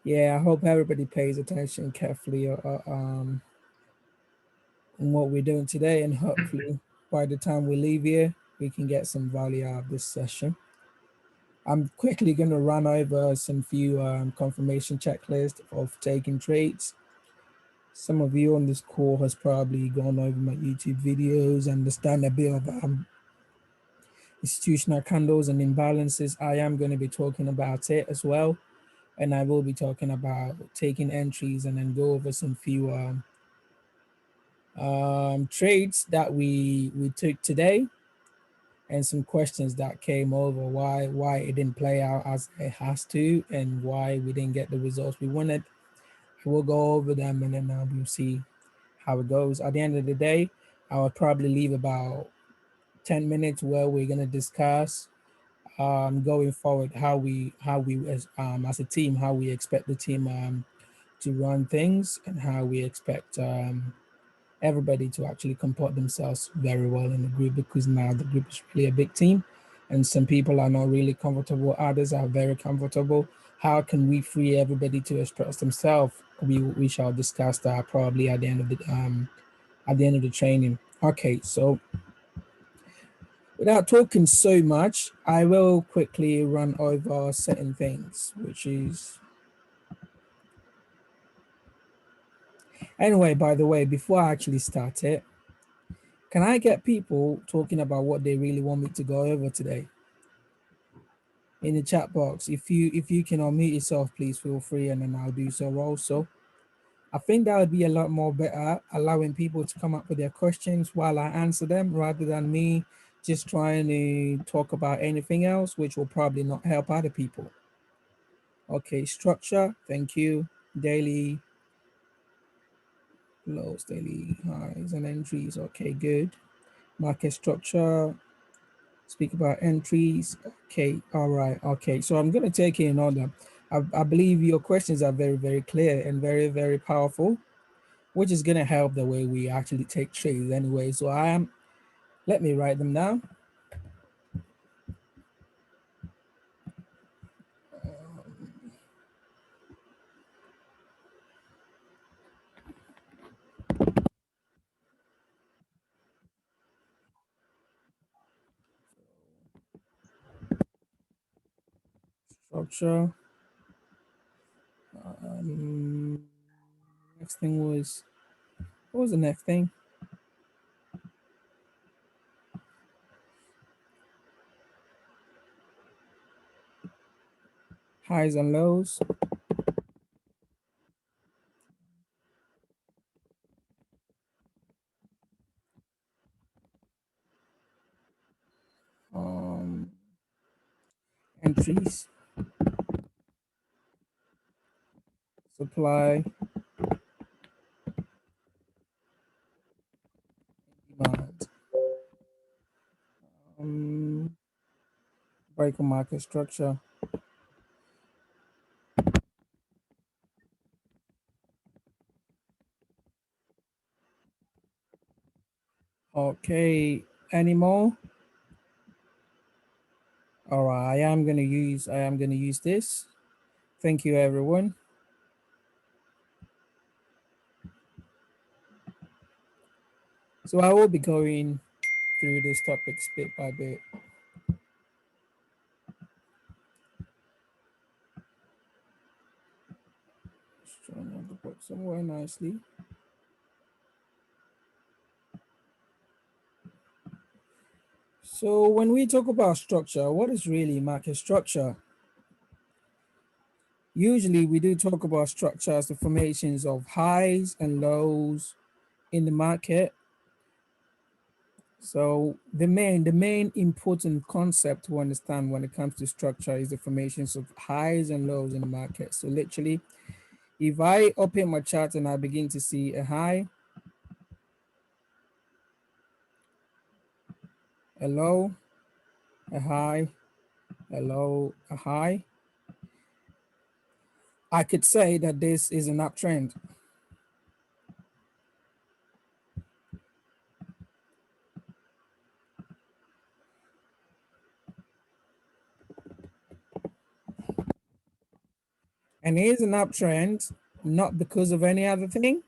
Yeah, I hope everybody pays attention carefully on what we're doing today, and hopefully by the time we leave here, we can get some value out of this session. I'm quickly going to run over some few confirmation checklists of taking trades. Some of you on this call has probably gone over my YouTube videos, understand a bit of institutional candles and imbalances. I am going to be talking about it as well. And I will be talking about taking entries and then go over some few trades that we took today, and some questions that came over why it didn't play out as it has to, and why we didn't get the results we wanted. We'll go over them, and then we'll see how it goes. At the end of the day, I will probably leave about 10 minutes where we're going to discuss going forward how we as a team, how we expect the team to run things, and how we expect everybody to actually comport themselves very well in the group, because now the group is really a big team and some people are not really comfortable, others are very comfortable. How can we free everybody to express themselves? We shall discuss that probably at the end of the training. Okay, so without talking so much, I will quickly run over certain things, which is anyway, by the way, before I actually start it, can I get people talking about what they really want me to go over today in the chat box? If you can unmute yourself, please feel free, and then I'll do so also. I think that would be a lot more better, allowing people to come up with their questions while I answer them, rather than me just trying to talk about anything else, which will probably not help other people. Okay, structure, thank you. Daily lows, daily highs and entries. Okay, good. Market structure, speak about entries. Okay, all right. Okay, so I'm going to take it in order. I believe your questions are very, very clear and very, very powerful, which is going to help the way we actually take trades anyway. So let me write them down. Structure. Next thing was, what was the next thing? Highs and lows. Entries. Supply. Demand. Break market structure. Okay, any more? All right, I am gonna use this. Thank you, everyone. So I will be going through these topics bit by bit. Just trying to put somewhere nicely. So when we talk about structure, what is really market structure? Usually we do talk about structure as the formations of highs and lows in the market. So the main important concept to understand when it comes to structure is the formations of highs and lows in the market. So literally, if I open my chart and I begin to see a high, a low, a high, a low, a high, I could say that this is an uptrend. And here's an uptrend, not because of any other thing,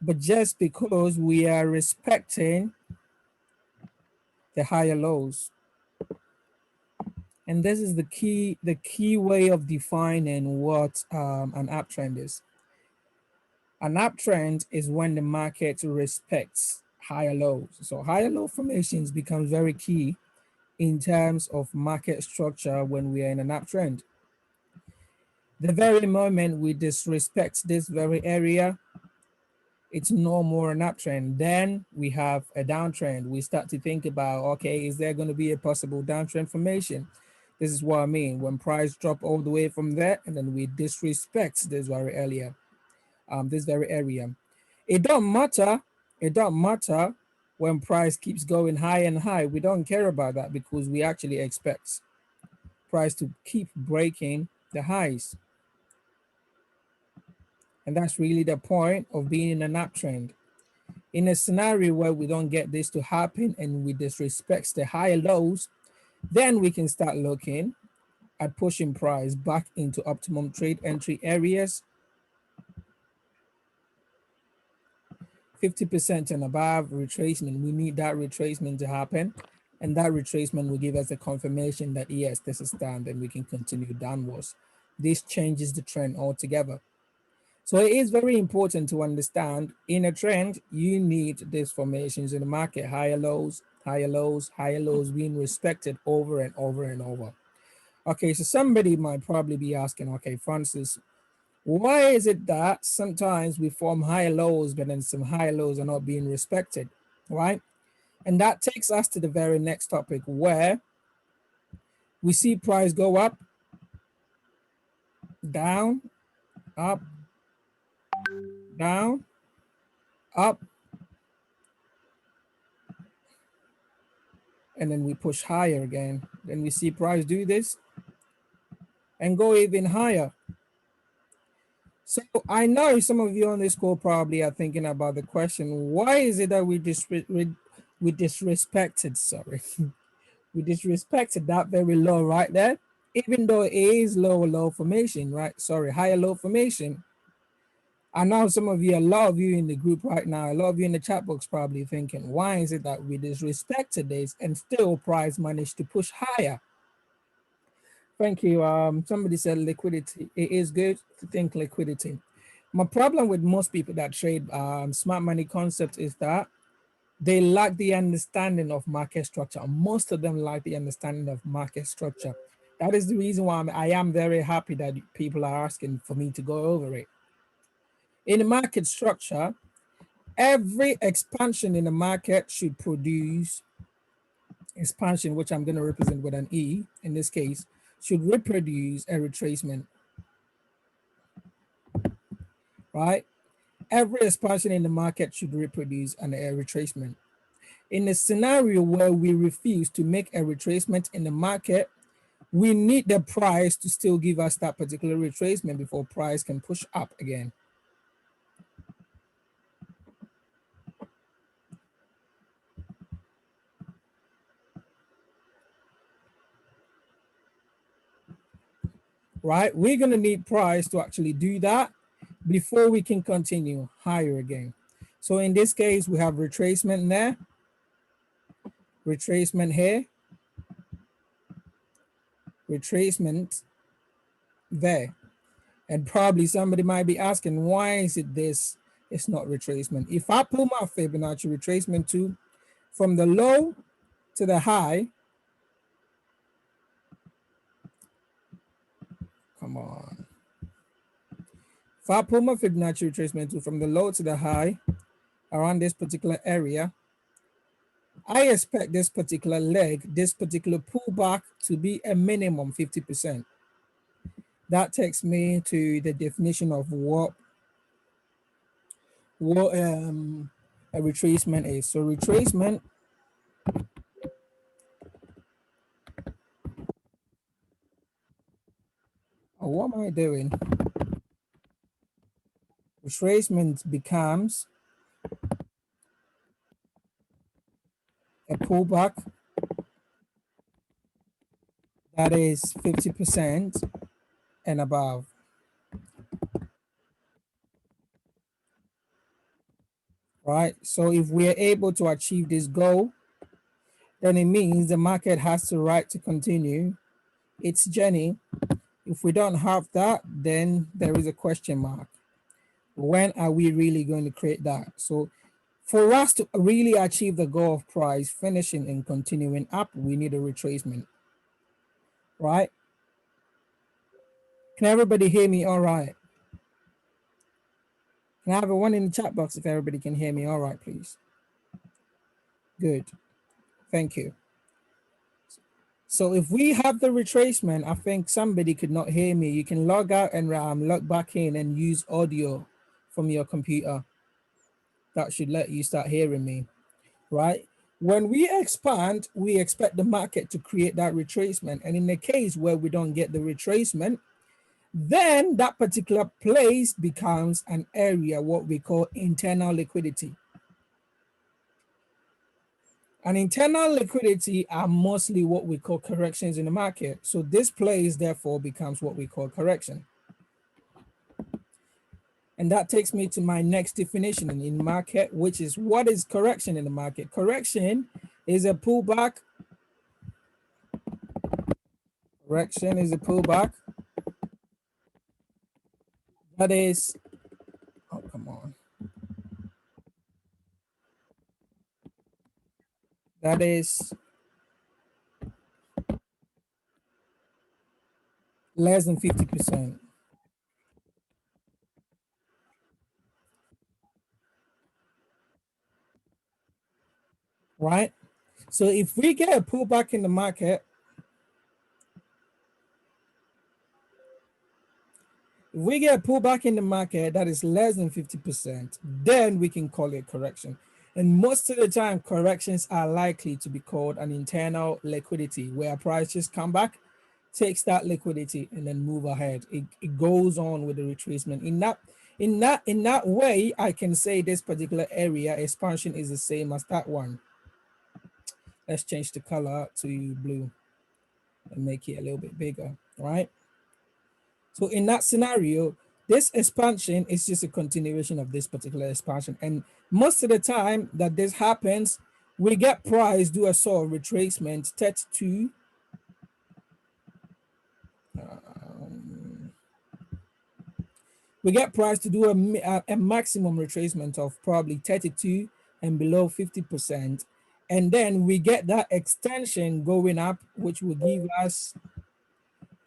but just because we are respecting the higher lows. And this is the key way of defining what an uptrend is. An uptrend is when the market respects higher lows. So higher low formations becomes very key in terms of market structure when we are in an uptrend. The very moment we disrespect this very area, it's no more an uptrend. Then we have a downtrend. We start to think about, okay, is there going to be a possible downtrend formation? This is what I mean. When price drop all the way from there, and then we disrespect this very area. This very area. It don't matter. It don't matter when price keeps going high and high. We don't care about that because we actually expect price to keep breaking the highs. And that's really the point of being in an uptrend. In a scenario where we don't get this to happen and we disrespect the higher lows, then we can start looking at pushing price back into optimum trade entry areas, 50% and above retracement. We need that retracement to happen, and that retracement will give us a confirmation that yes, this is done, and we can continue downwards. This changes the trend altogether. So it is very important to understand in a trend, you need these formations in the market, higher lows, higher lows, higher lows being respected over and over and over. Okay, so somebody might probably be asking, okay, Francis, why is it that sometimes we form higher lows, but then some higher lows are not being respected, right? And that takes us to the very next topic where we see price go up, down, up, down, up, and then we push higher again. Then we see price do this and go even higher. So I know some of you on this call probably are thinking about the question, why is it that we disrespected, sorry, we disrespected that very low right there, even though it is low formation, right? Sorry, higher low formation. I know some of you, a lot of you in the group right now, a lot of you in the chat box probably thinking, why is it that we disrespected this and still price managed to push higher? Thank you. Somebody said liquidity. It is good to think liquidity. My problem with most people that trade smart money concept is that they lack the understanding of market structure. Most of them lack the understanding of market structure. That is the reason why I am very happy that people are asking for me to go over it. In the market structure, every expansion in the market should produce expansion, which I'm going to represent with an E in this case, should reproduce a retracement, right? Every expansion in the market should reproduce a retracement. In a scenario where we refuse to make a retracement in the market, we need the price to still give us that particular retracement before price can push up again. Right? We're going to need price to actually do that before we can continue higher again. So in this case, we have retracement there, retracement here, retracement there. And probably somebody might be asking, why is it this? It's not retracement. If I pull my Fibonacci retracement to from the low to the high, come on. If I pull my Fibonacci retracement to from the low to the high around this particular area, I expect this particular leg, this particular pullback to be a minimum 50%. That takes me to the definition of what a retracement is. So retracement, what am I doing? Retracement becomes a pullback that is 50% and above. right? So if we are able to achieve this goal, then it means the market has the right to continue its journey. If we don't have that, then there is a question mark. When are we really going to create that? So for us to really achieve the goal of price finishing and continuing up, we need a retracement, right? Can everybody hear me all right? Can I have a one in the chat box if everybody can hear me all right, please? Good. Thank you. So if we have the retracement, I think somebody could not hear me. You can log out and log back in and use audio from your computer. That should let you start hearing me, right? When we expand, we expect the market to create that retracement. And in the case where we don't get the retracement, then that particular place becomes an area, what we call internal liquidity. And internal liquidity are mostly what we call corrections in the market. So this place therefore becomes what we call correction. And that takes me to my next definition in market, which is what is correction in the market? Correction is a pullback. Correction is a pullback that is, oh, come on. That is less than 50%. Right? So if we get a pullback in the market, if we get a pullback in the market that is less than 50%, then we can call it correction. And most of the time, corrections are likely to be called an internal liquidity, where prices come back, takes that liquidity, and then move ahead. It goes on with the retracement. In that way, I can say this particular area expansion is the same as that one. Let's change the color to blue and make it a little bit bigger, right? So in that scenario, this expansion is just a continuation of this particular expansion. And most of the time that this happens, we get price do a sort of retracement, 32. We get price to do a maximum retracement of probably 32 and below 50%. And then we get that extension going up, which will give us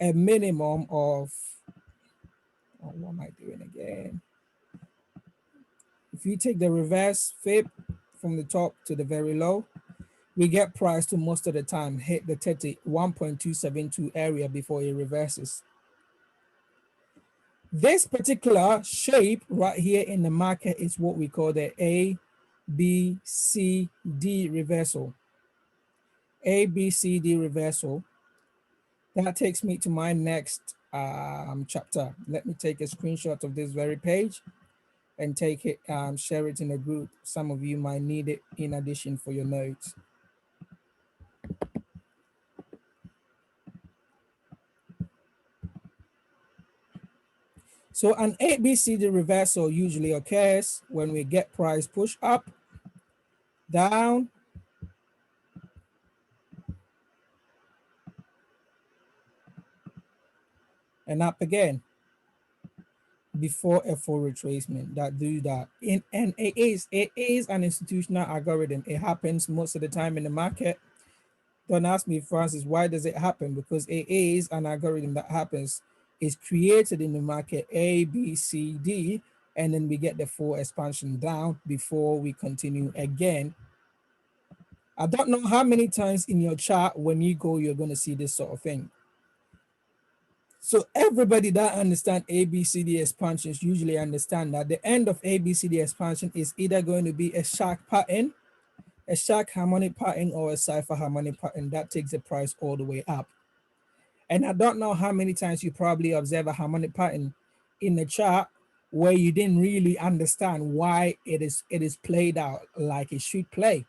a minimum of, oh, what am I doing again? If you take the reverse fib from the top to the very low, we get price to most of the time hit the 31.272 area before it reverses. This particular shape right here in the market is what we call the A, B, C, D reversal. A, B, C, D reversal. That takes me to my next chapter. Let me take a screenshot of this very page and take it, share it in a group. Some of you might need it in addition for your notes. So an ABCD reversal usually occurs when we get price push up, down, and up again before a full retracement that do that. And it is an institutional algorithm. It happens most of the time in the market. Don't ask me, Francis, why does it happen? Because it is an algorithm that happens. It's created in the market A, B, C, D, and then we get the full expansion down before we continue again. I don't know how many times in your chart when you go, you're going to see this sort of thing. So everybody that understand ABCD expansions usually understand that the end of ABCD expansion is either going to be a shark pattern, a shark harmonic pattern, or a cipher harmonic pattern that takes the price all the way up. And I don't know how many times you probably observe a harmonic pattern in the chart where you didn't really understand why it is played out like it should play.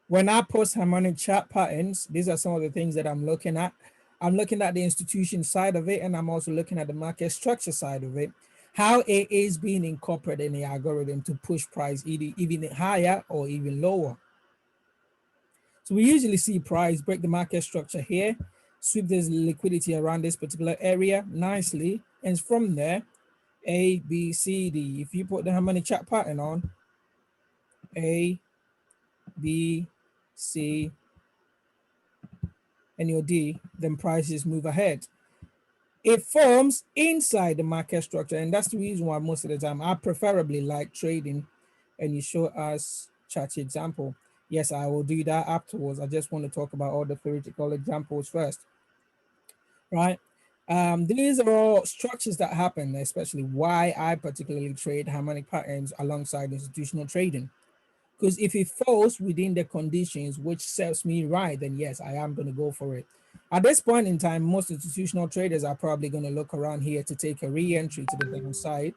When I post harmonic chart patterns, these are some of the things that I'm looking at. I'm looking at the institution side of it, and I'm also looking at the market structure side of it. And I don't know how many times you probably observe a harmonic pattern in the chart where you didn't really understand why it is played out like it should play. When I post harmonic chart patterns, these are some of the things that I'm looking at. I'm looking at the institution side of it, and I'm also looking at the market structure side of it. how it is being incorporated in the algorithm to push price either even higher or even lower. So we usually see price break the market structure here, sweep this liquidity around this particular area nicely, and from there, A, B, C, D. If you put the harmonic chart pattern on, A, B, C, and your D, then prices move ahead. It forms inside the market structure, and that's the reason why most of the time I preferably like trading. And you show us chart example. Yes, I will do that afterwards. I just want to talk about all the theoretical examples first, right? These are all structures that happen, especially why I particularly trade harmonic patterns alongside institutional trading. Because if it falls within the conditions which serves me right, then yes, I am going to go for it. At this point in time, most institutional traders are probably going to look around here to take a re-entry to the downside,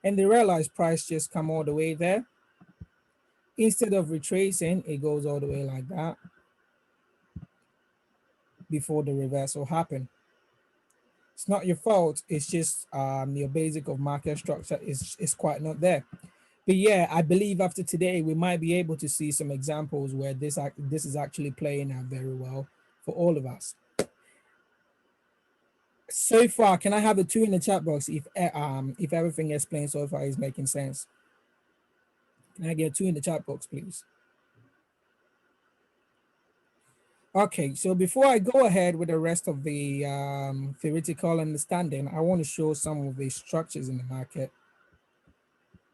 and they realize price just come all the way there. Instead of retracing, it goes all the way like that before the reversal happen. It's not your fault. It's just your basic of market structure is quite not there. But yeah, I believe after today we might be able to see some examples where this is actually playing out very well for all of us. So far, can I have a 2 in the chat box if everything explained so far is making sense? Can I get 2 in the chat box, please? Okay, so before I go ahead with the rest of the theoretical understanding, I want to show some of the structures in the market.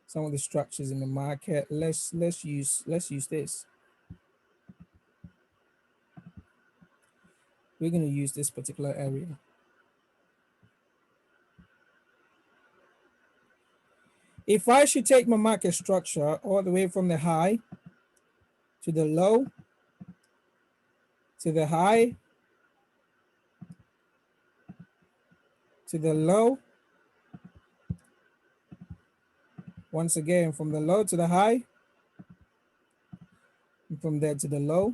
Some of the structures in the market. Let's use this. We're going to use this particular area. If I should take my market structure all the way from the high to the low to the high to the low, once again from the low to the high, and from there to the low.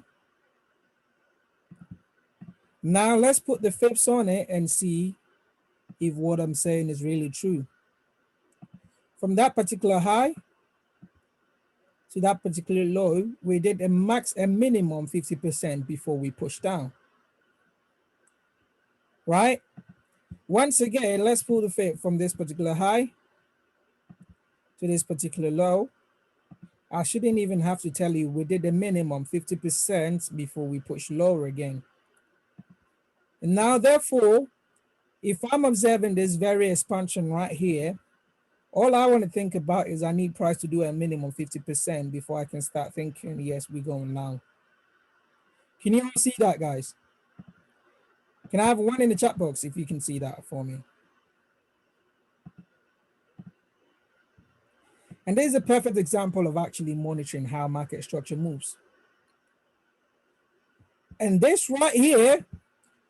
Now let's put the fibs on it and see if what I'm saying is really true. From that particular high to that particular low, we did a minimum 50% before we push down, right? Once again, let's pull the fib from this particular high to this particular low. I shouldn't even have to tell you we did a minimum 50% before we push lower again. And now, therefore, if I'm observing this very expansion right here, all I want to think about is I need price to do a minimum 50% before I can start thinking, yes, we're going now. Can you all see that, guys? Can I have 1 in the chat box if you can see that for me? And there's a perfect example of actually monitoring how market structure moves. And this right here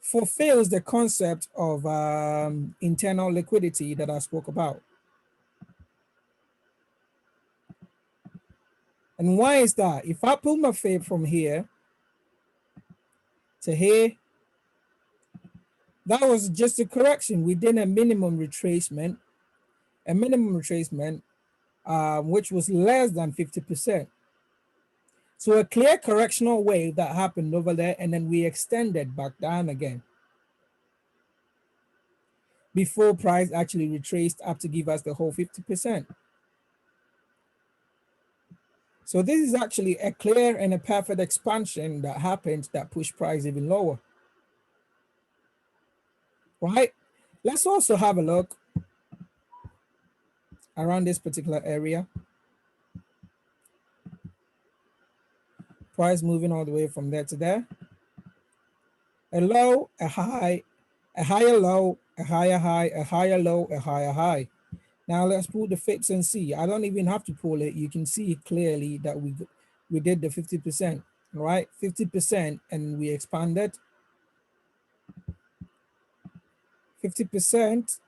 fulfills the concept of internal liquidity that I spoke about. And why is that? If I pull my fib from here to here, that was just a correction. We did a minimum retracement, which was less than 50%. So a clear correctional wave that happened over there, and then we extended back down again before price actually retraced up to give us the whole 50%. So this is actually a clear and a perfect expansion that happened that pushed price even lower, right? Let's also have a look around this particular area. Price moving all the way from there to there. A low, a high, a higher low, a higher high, a higher low, a higher high. Now let's pull the fibs and see. I don't even have to pull it. You can see clearly that we did the 50%, right? 50%, and we expanded. 50%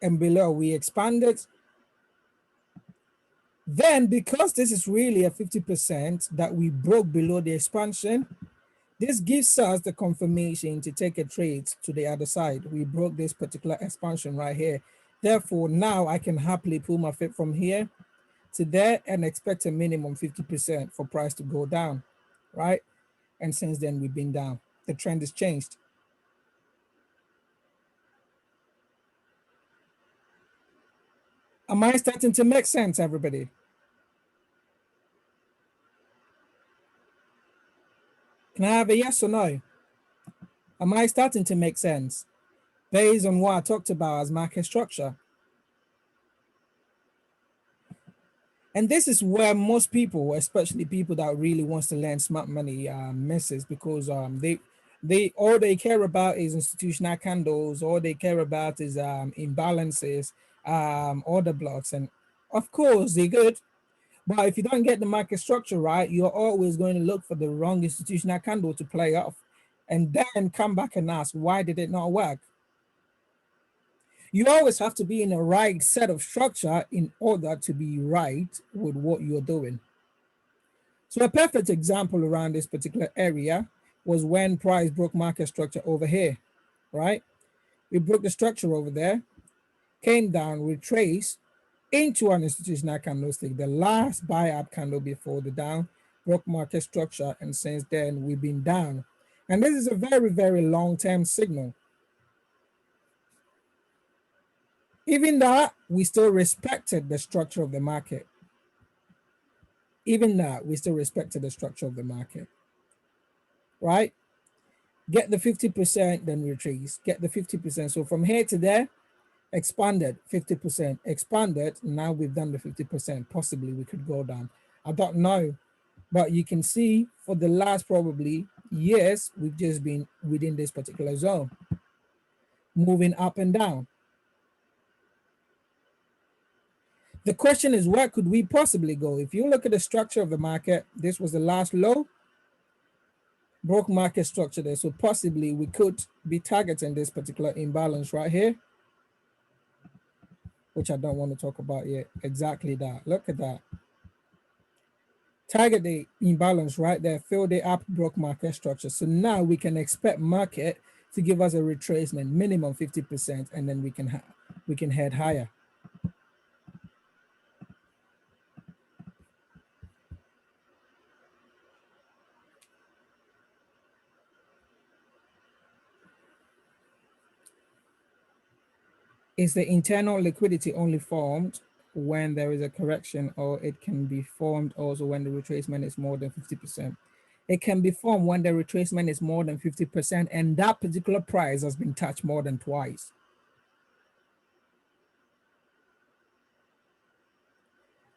and below we expanded. Then because this is really a 50% that we broke below the expansion, This gives us the confirmation to take a trade to the other side. We broke this particular expansion right here. Therefore, now I can happily pull my fit from here to there and expect a minimum 50% for price to go down, right? And since then, we've been down. The trend has changed. Am I starting to make sense, everybody? Can I have a yes or no? Am I starting to make sense based on what I talked about as market structure? And this is where most people, especially people that really wants to learn smart money, misses, because they all they care about is institutional candles, all they care about is imbalances, order blocks, and of course they're good. But if you don't get the market structure right, you're always going to look for the wrong institutional candle to play off, and then come back and ask, why did it not work? You always have to be in the right set of structure in order to be right with what you're doing. So a perfect example around this particular area was when price broke market structure over here, right? We broke the structure over there, came down, retraced into an institutional candlestick, the last buy up candle before the down, broke market structure, and since then we've been down. And this is a very, very long-term signal. Even that, we still respected the structure of the market. Even that, we still respected the structure of the market, right? Get the 50%, then retrace, get the 50%. So from here to there, expanded 50%, expanded, now we've done the 50%. Possibly we could go down. I don't know, but you can see for the last probably years, we've just been within this particular zone, moving up and down. The question is, where could we possibly go? If you look at the structure of the market, this was the last low, broke market structure there. So possibly we could be targeting this particular imbalance right here, which I don't want to talk about yet. Exactly that. Look at that. Target the imbalance right there, filled it up, broke market structure. So now we can expect market to give us a retracement, minimum 50%, and then we can head higher. Is the internal liquidity only formed when there is a correction, or it can be formed also when the retracement is more than 50%? It can be formed when the retracement is more than 50% and that particular price has been touched more than twice.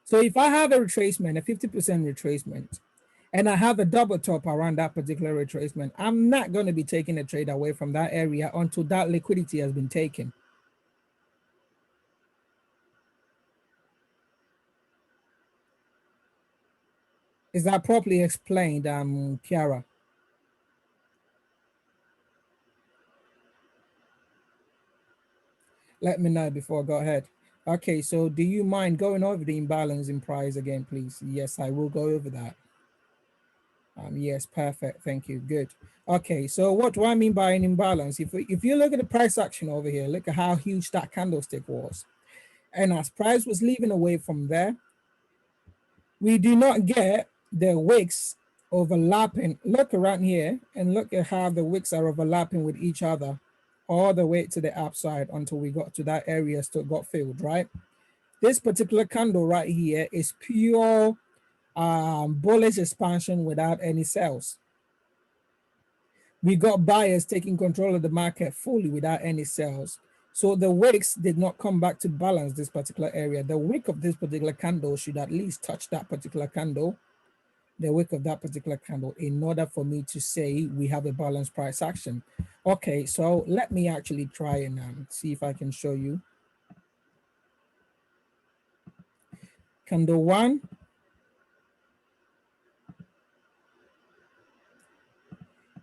So if I have a retracement, a 50% retracement, and I have a double top around that particular retracement, I'm not going to be taking a trade away from that area until that liquidity has been taken. Is that properly explained, Kiara? Let me know before I go ahead. Okay, so do you mind going over the imbalance in price again, please? Yes, I will go over that. Yes, perfect. Thank you. Good. Okay, so what do I mean by an imbalance? If you look at the price action over here, look at how huge that candlestick was. And as price was leaving away from there, we do not get the wicks overlapping. Look around here and look at how the wicks are overlapping with each other all the way to the upside until we got to that area still got filled, right? This particular candle right here is pure bullish expansion without any sales. We got buyers taking control of the market fully without any sales. So the wicks did not come back to balance this particular area. The wick of this particular candle should at least touch that particular candle, the wick of that particular candle, in order for me to say we have a balanced price action. Okay, so let me actually try and see if I can show you. Candle 1,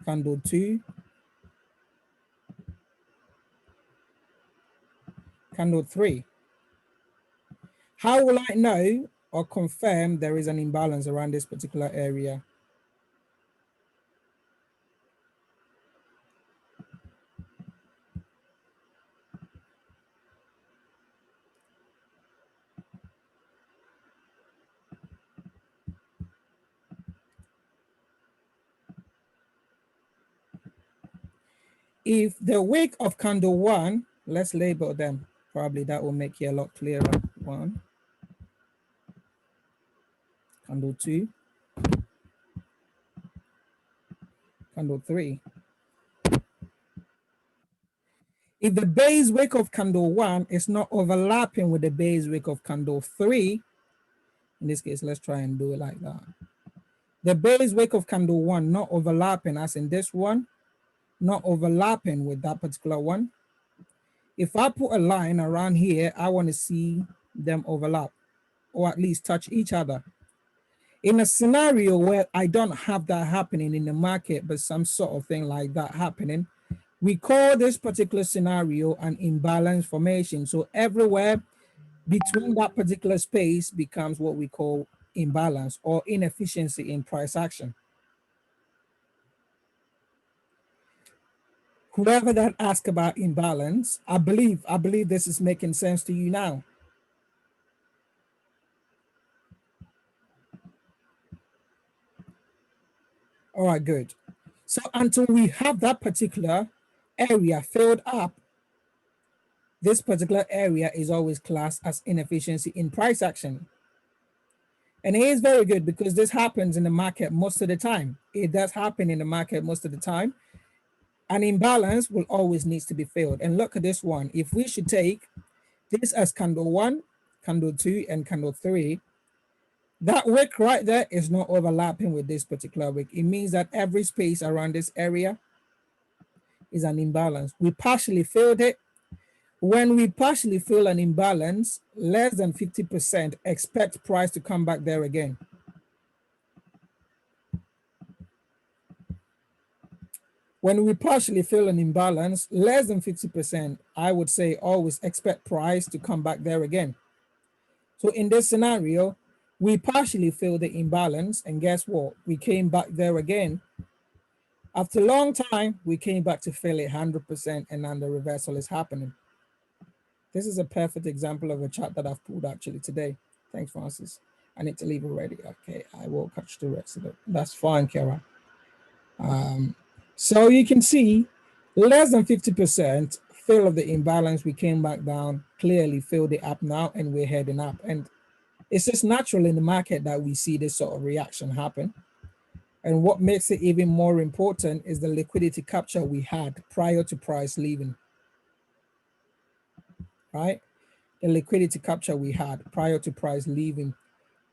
candle 2, candle 3. How will I know or confirm there is an imbalance around this particular area? if the wick of candle 1, let's label them. Probably that will make it a lot clearer. 1, candle 2, candle 3. If the base wick of candle 1 is not overlapping with the base wick of candle 3, in this case, let's try and do it like that. The base wick of candle 1 not overlapping, as in this one, not overlapping with that particular one. If I put a line around here, I want to see them overlap or at least touch each other. In a scenario where I don't have that happening in the market, but some sort of thing like that happening, we call this particular scenario an imbalance formation. So everywhere between that particular space becomes what we call imbalance or inefficiency in price action. Whoever that asked about imbalance, I believe this is making sense to you now. All right, good. So until we have that particular area filled up, this particular area is always classed as inefficiency in price action. And it is very good because this happens in the market most of the time. It does happen in the market most of the time. An imbalance will always needs to be filled. And look at this one. If we should take this as candle 1, candle 2, and candle 3, that wick right there is not overlapping with this particular wick. It means that every space around this area is an imbalance. We partially filled it. When we partially fill an imbalance, less than 50% expect price to come back there again. When we partially fill an imbalance, less than 50%, I would say always expect price to come back there again. So in this scenario, we partially filled the imbalance, and guess what? We came back there again. After a long time, we came back to fill it 100%, and then the reversal is happening. This is a perfect example of a chart that I've pulled actually today. Thanks, Francis. I need to leave already. Okay, I will catch the rest of it. That's fine, Kara. So you can see less than 50% fill of the imbalance. We came back down, clearly filled it up now, and we're heading up. And it's just natural in the market that we see this sort of reaction happen. And what makes it even more important is the liquidity capture we had prior to price leaving. Right? The liquidity capture we had prior to price leaving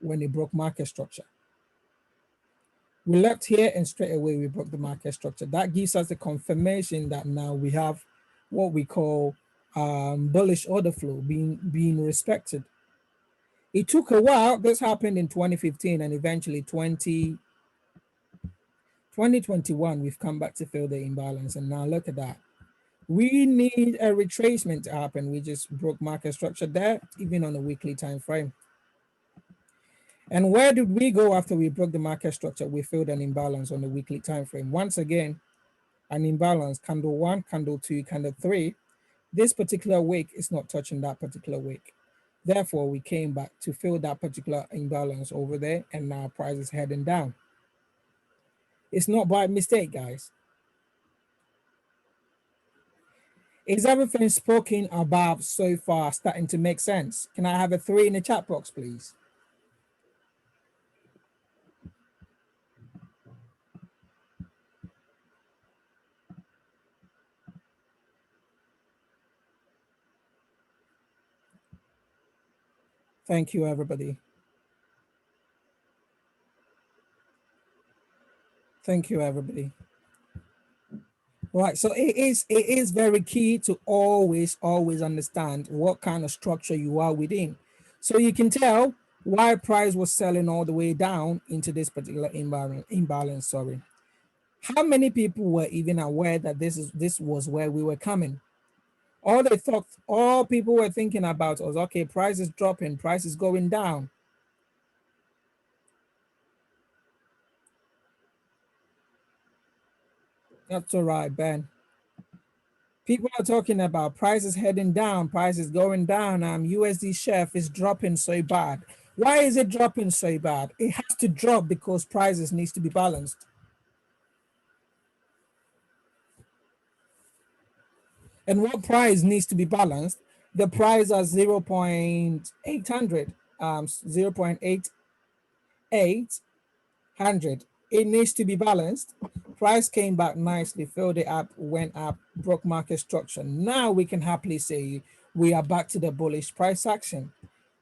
when it broke market structure. We left here and straight away we broke the market structure. That gives us the confirmation that now we have what we call bullish order flow being respected. It took a while. This happened in 2015 and eventually 2021, we've come back to fill the imbalance. And now look at that. We need a retracement to happen. We just broke market structure there, even on a weekly time frame. And where did we go after we broke the market structure? We filled an imbalance on the weekly time frame. Once again, an imbalance, candle 1, candle 2, candle 3. This particular wick is not touching that particular wick. Therefore, we came back to fill that particular imbalance over there, and now price is heading down. It's not by mistake, guys. Is everything spoken about so far starting to make sense? Can I have a 3 in the chat box, please? Thank you, everybody. Thank you, everybody. Right, so it is very key to always understand what kind of structure you are within. So you can tell why price was selling all the way down into this particular imbalance. Sorry. How many people were even aware that this was where we were coming? All people were thinking about was, okay, price is dropping, price is going down. That's all right, Ben. People are talking about prices heading down, prices going down. USD chef is dropping so bad. Why is it dropping so bad? It has to drop because prices needs to be balanced. And what price needs to be balanced? The price at 0.800, 0.8800. It needs to be balanced. Price came back nicely, filled it up, went up, broke market structure. Now we can happily say we are back to the bullish price action.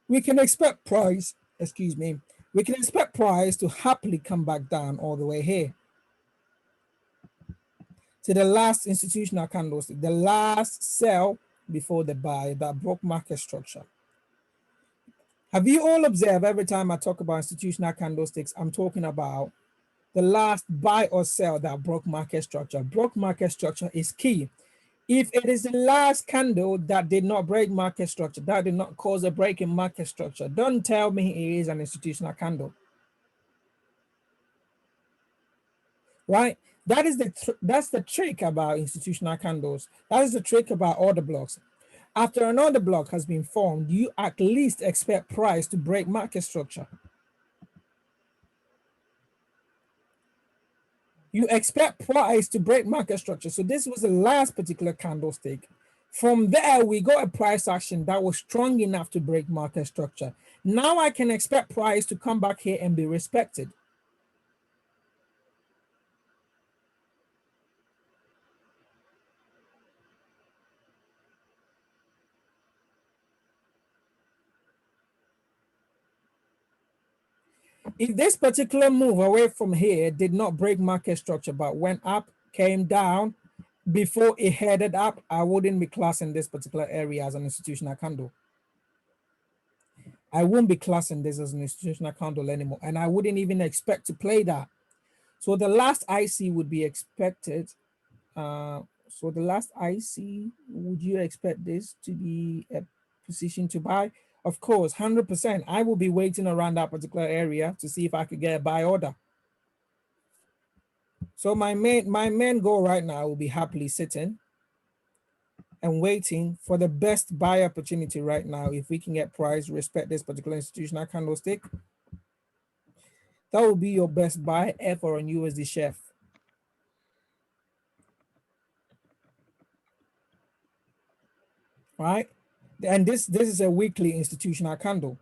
We can expect price, excuse me, we can expect price to happily come back down all the way here to the last institutional candlestick, the last sell before the buy that broke market structure. Have you all observed every time I talk about institutional candlesticks, I'm talking about the last buy or sell that broke market structure. Broke market structure is key. If it is the last candle that did not break market structure, that did not cause a break in market structure, don't tell me it is an institutional candle. Right? That's the trick about institutional candles. That is the trick about order blocks. After an order block has been formed, you at least expect price to break market structure. You expect price to break market structure. So this was the last particular candlestick. From there, we got a price action that was strong enough to break market structure. Now I can expect price to come back here and be respected. If this particular move away from here did not break market structure, but went up, came down, before it headed up, I wouldn't be classing this particular area as an institutional candle. I won't be classing this as an institutional candle anymore, and I wouldn't even expect to play that. So the last IC would be expected. So the last IC, would you expect this to be a position to buy? Of course, 100%. I will be waiting around that particular area to see if I could get a buy order. So my main goal right now will be happily sitting and waiting for the best buy opportunity right now. If we can get price, respect this particular institutional candlestick, that will be your best buy ever on USD Chef. Right? And this is a weekly institutional candle.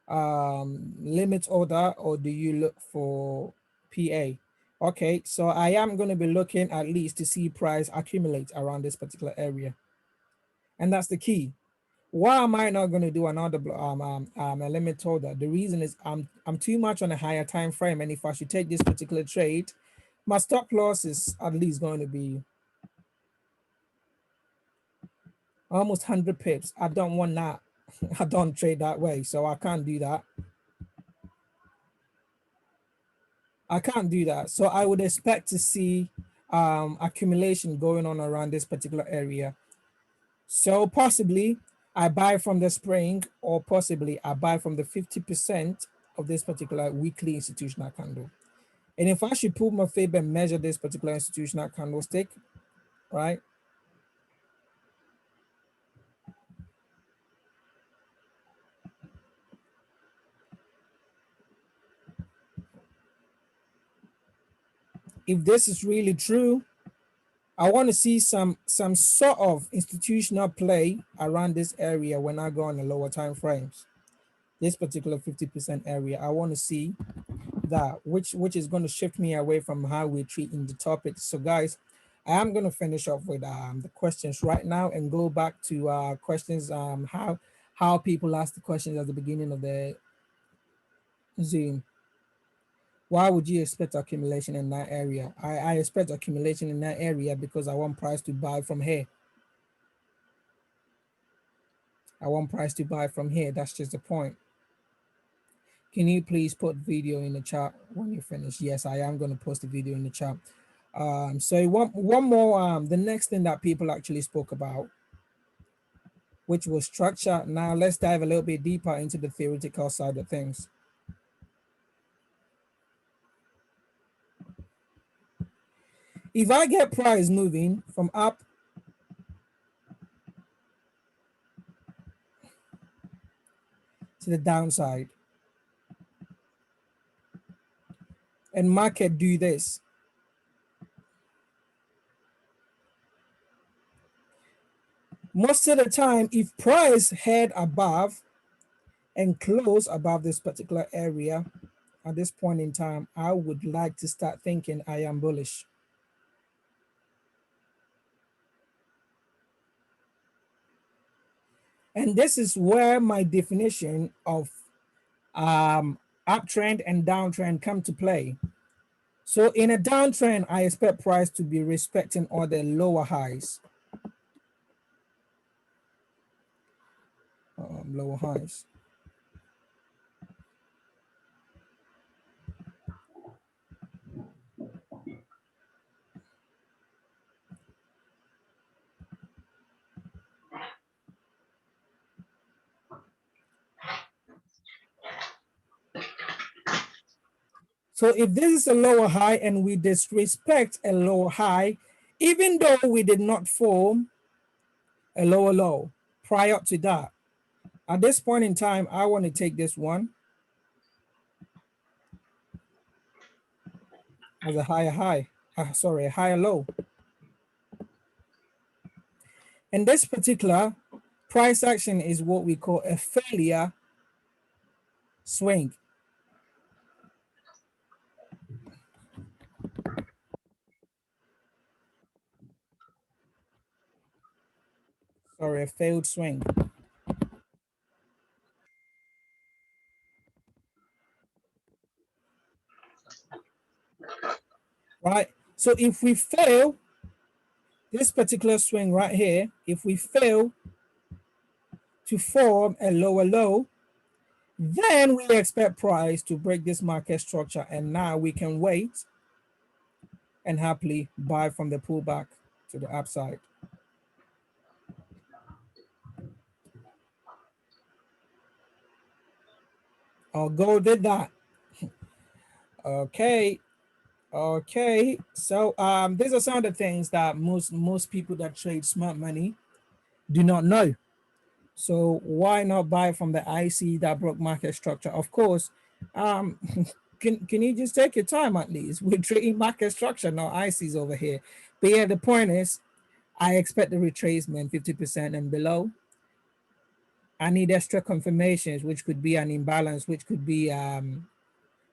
Limit order, or do you look for PA? Okay, so I am going to be looking at least to see price accumulate around this particular area. And that's the key. Why am I not going to do another a limit order? The reason is I'm too much on a higher time frame, and if I should take this particular trade, my stop loss is at least going to be almost 100 pips. I don't want that. I don't trade that way, so I can't do that. I can't do that. So I would expect to see accumulation going on around this particular area. So possibly I buy from the spring, or possibly I buy from the 50% of this particular weekly institutional candle. And if I should pull my favor and measure this particular institutional candlestick, right? If this is really true, I want to see some sort of institutional play around this area when I go on the lower time frames. This particular 50% area, I want to see that, which is going to shift me away from how we treat in the topic. So guys, I am going to finish off with the questions right now and go back to questions, how people ask the questions at the beginning of the Zoom. Why would you expect accumulation in that area? I expect accumulation in that area because I want price to buy from here. I want price to buy from here. That's just the point. Can you please put video in the chat when you finish? Yes, I am going to post the video in the chat. So one more, the next thing that people actually spoke about, which was structure. Now let's dive a little bit deeper into the theoretical side of things. If I get price moving from up to the downside and market do this, Most of the time, if price head above and close above this particular area, at this point in time, I would like to start thinking I am bullish. And this is where my definition of uptrend and downtrend come to play. So in a downtrend, I expect price to be respecting all the lower highs. Lower highs. So if this is a lower high and we disrespect a lower high, even though we did not form a lower low prior to that, at this point in time, I want to take this one as a higher high, sorry, a higher low. And this particular price action is what we call a failure swing. Sorry, a failed swing. Right? So if we fail this particular swing right here, if we fail to form a lower low, then we expect price to break this market structure, and now we can wait and happily buy from the pullback to the upside. Our goal did that. Okay. Okay. So these are some of the things that most people that trade smart money do not know. So why not buy from the IC that broke market structure? Of course, can you just take your time at least? We're trading market structure, not ICs over here. But yeah, the point is, I expect the retracement 50% and below. I need extra confirmations, which could be an imbalance, which could be an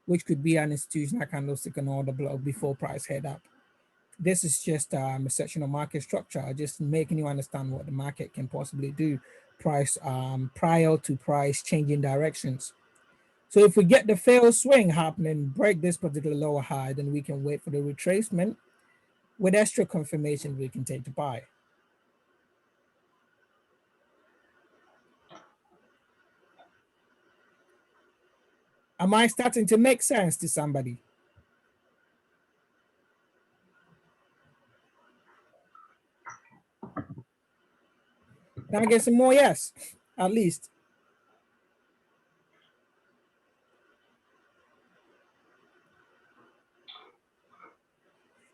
institutional candlestick and order block before price head up. This is just a section of market structure, just making you understand what the market can possibly do price prior to price changing directions. So if we get the failed swing happening, break this particular lower high, then we can wait for the retracement. With extra confirmation, we can take the buy. Am I starting to make sense to somebody? Can I get some more yes, at least?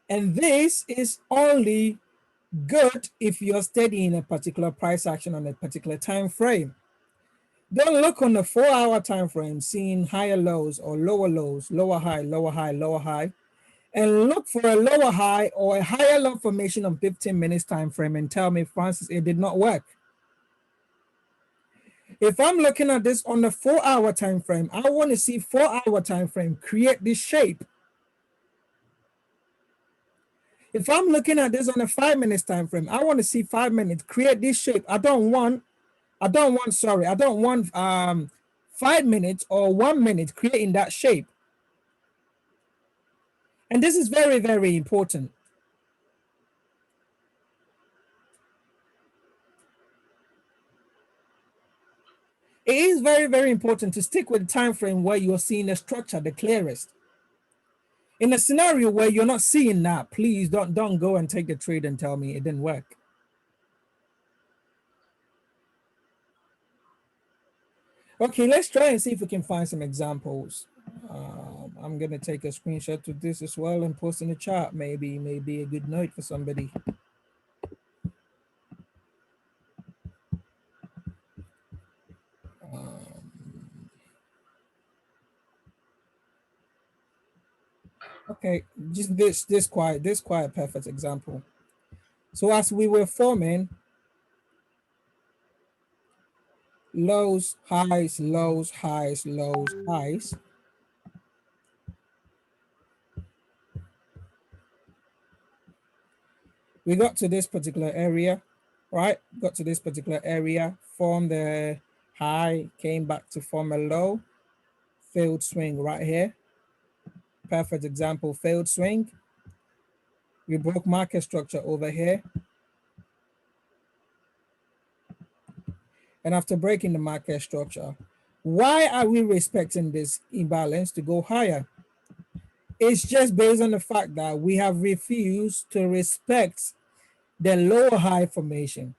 And this is only good if you're studying a particular price action on a particular time frame. Don't look on the 4-hour time frame, seeing higher lows or lower lows, lower high, lower high, lower high, and look for a lower high or a higher low formation on 15 minutes time frame and tell me, Francis, it did not work. If I'm looking at this on the 4-hour time frame, I want to see 4-hour time frame create this shape. If I'm looking at this on a 5 minutes time frame, I want to see 5 minutes create this shape. I don't want 5 minutes or 1 minute creating that shape. And this is very, very important. It is very, very important to stick with the time frame where you're seeing the structure the clearest. In a scenario where you're not seeing that, please don't go and take the trade and tell me it didn't work. Okay, let's try and see if we can find some examples. I'm gonna take a screenshot of this as well and post in the chat. Maybe a good note for somebody. Okay, just this quite perfect example. So as we were forming lows, highs, lows, highs, lows, highs. We got to this particular area, right? Got to this particular area, formed the high, came back to form a low, failed swing right here. Perfect example, failed swing. We broke market structure over here. And after breaking the market structure, why are we respecting this imbalance to go higher? It's just based on the fact that we have refused to respect the low high formation.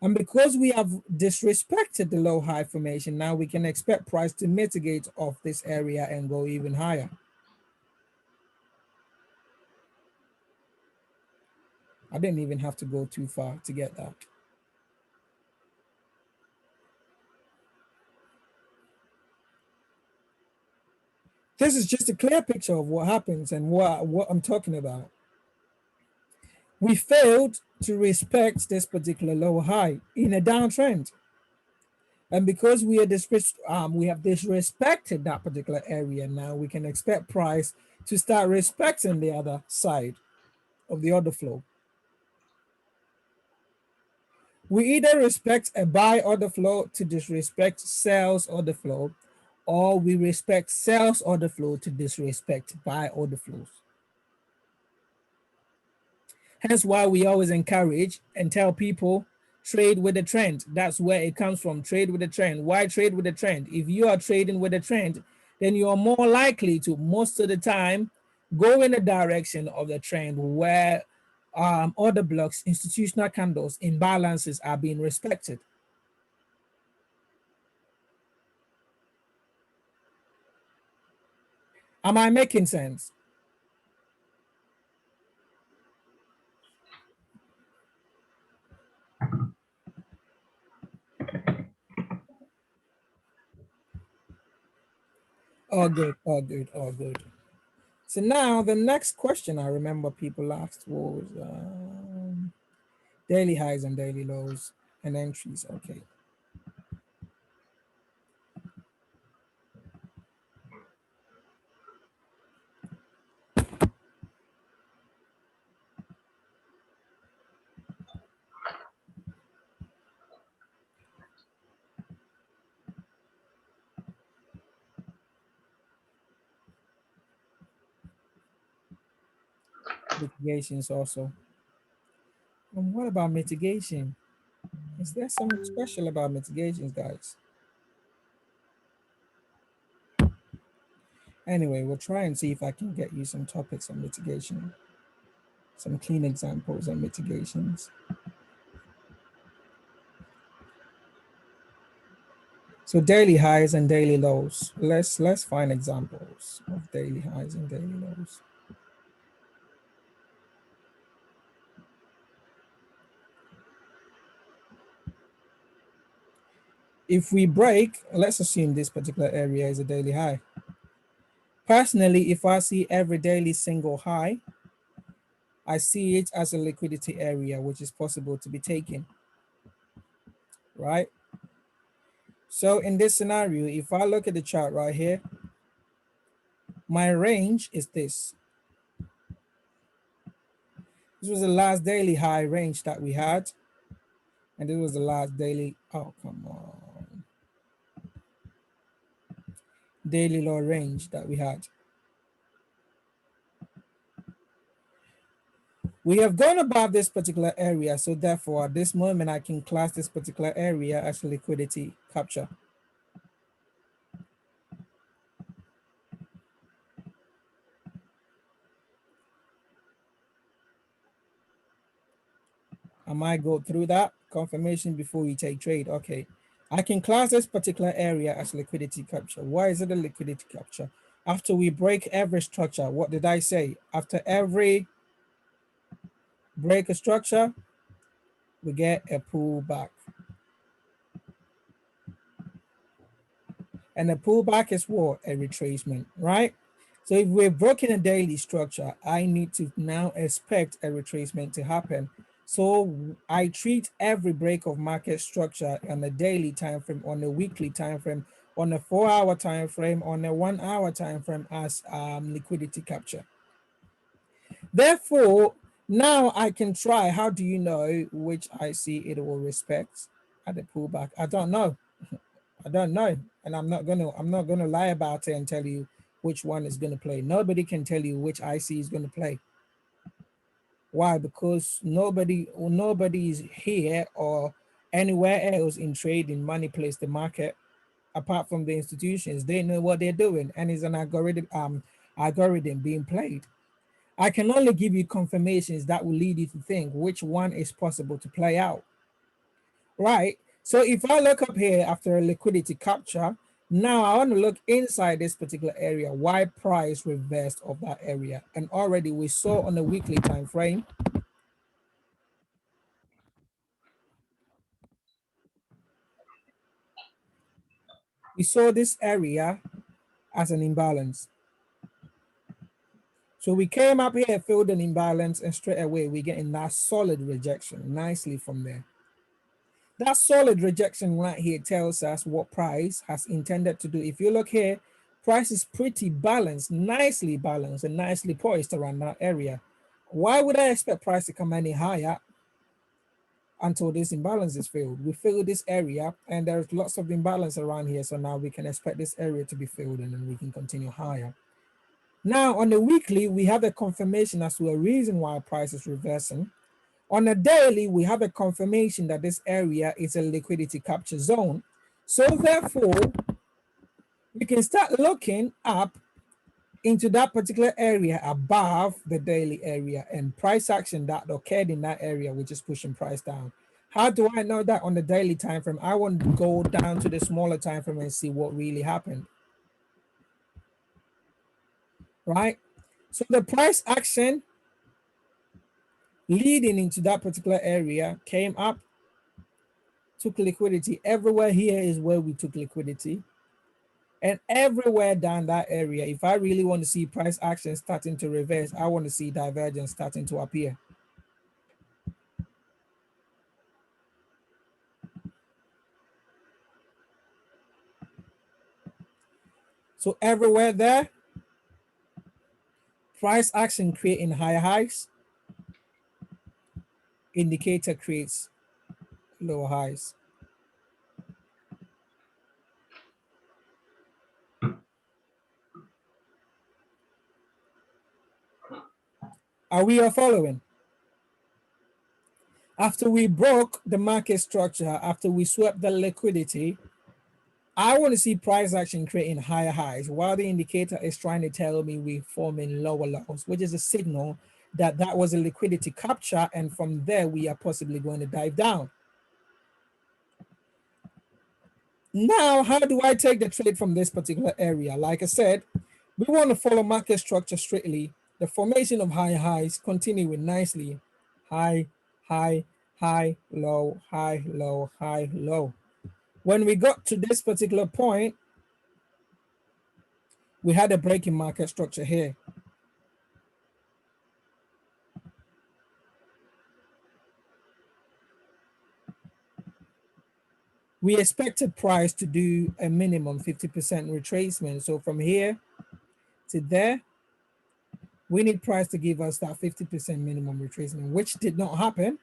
And because we have disrespected the low high formation, now we can expect price to mitigate off this area and go even higher. I didn't even have to go too far to get that. This is just a clear picture of what happens and what I'm talking about. We failed to respect this particular lower high in a downtrend. And because we have disrespected that particular area, now we can expect price to start respecting the other side of the order flow. We either respect a buy order flow to disrespect sales order flow, or we respect sales order flow to disrespect buy order flows. Hence why we always encourage and tell people trade with the trend. That's where it comes from. Trade with the trend. Why trade with the trend? If you are trading with the trend, then you are more likely to, most of the time, go in the direction of the trend where order blocks, institutional candles, imbalances are being respected. Am I making sense? All good, all good, all good. So now the next question I remember people asked was daily highs and daily lows and entries. Okay. Mitigations also. And what about mitigation? Is there something special about mitigations, guys? Anyway, we'll try and see if I can get you some topics on mitigation, some clean examples on mitigations. So daily highs and daily lows. Let's find examples of daily highs and daily lows. If we break, let's assume this particular area is a daily high. Personally, if I see every daily single high, I see it as a liquidity area, which is possible to be taken, right? So in this scenario, if I look at the chart right here, my range is this. This was the last daily high range that we had. And this was the last daily, oh, come on. Daily low range that we had. We have gone above this particular area. So therefore, at this moment, I can class this particular area as liquidity capture. I might go through that confirmation before we take trade. Okay, I can class this particular area as liquidity capture. Why is it a liquidity capture? After we break every structure, what did I say? After every break a structure, we get a pullback. And a pullback is what? A retracement, right? So if we're broken a daily structure, I need to now expect a retracement to happen. So I treat every break of market structure on a daily time frame, on a weekly time frame, on a 4-hour time frame, on a 1-hour time frame as liquidity capture. Therefore, now I can try. How do you know which IC it will respect at the pullback? I don't know. I don't know, and I'm not gonna lie about it and tell you which one is gonna play. Nobody can tell you which IC is gonna play. Why? Because nobody is here or anywhere else in trading manipulates the market apart from the institutions. They know what they're doing, and it's an algorithm being played. I can only give you confirmations that will lead you to think which one is possible to play out. Right? So if I look up here after a liquidity capture, now I want to look inside this particular area, why price reversed of that area. And already we saw on the weekly time frame, we saw this area as an imbalance. So we came up here, filled an imbalance, and straight away we're getting that solid rejection nicely from there. That solid rejection right here tells us what price has intended to do. If you look here, price is pretty balanced, nicely balanced and nicely poised around that area. Why would I expect price to come any higher until this imbalance is filled? We filled this area and there's lots of imbalance around here. So now we can expect this area to be filled and then we can continue higher. Now on the weekly, we have a confirmation as to a reason why price is reversing. On a daily, we have a confirmation that this area is a liquidity capture zone. So therefore, we can start looking up into that particular area above the daily area and price action that occurred in that area, which is pushing price down. How do I know that on the daily time frame? I want to go down to the smaller time frame and see what really happened. Right? So the price action leading into that particular area came up, took liquidity. Everywhere here is where we took liquidity. And everywhere down that area, if I really want to see price action starting to reverse, I want to see divergence starting to appear. So everywhere there, price action creating higher highs, indicator creates lower highs. Are we all following? After we broke the market structure, after we swept the liquidity, I want to see price action creating higher highs while the indicator is trying to tell me we're forming lower lows, which is a signal that that was a liquidity capture. And from there, we are possibly going to dive down. Now, how do I take the trade from this particular area? Like I said, we want to follow market structure strictly. The formation of high highs continuing nicely. High, high, high, low, high, low, high, low. When we got to this particular point, we had a break in market structure here. We expected price to do a minimum 50% retracement. So from here to there, we need price to give us that 50% minimum retracement, which did not happen.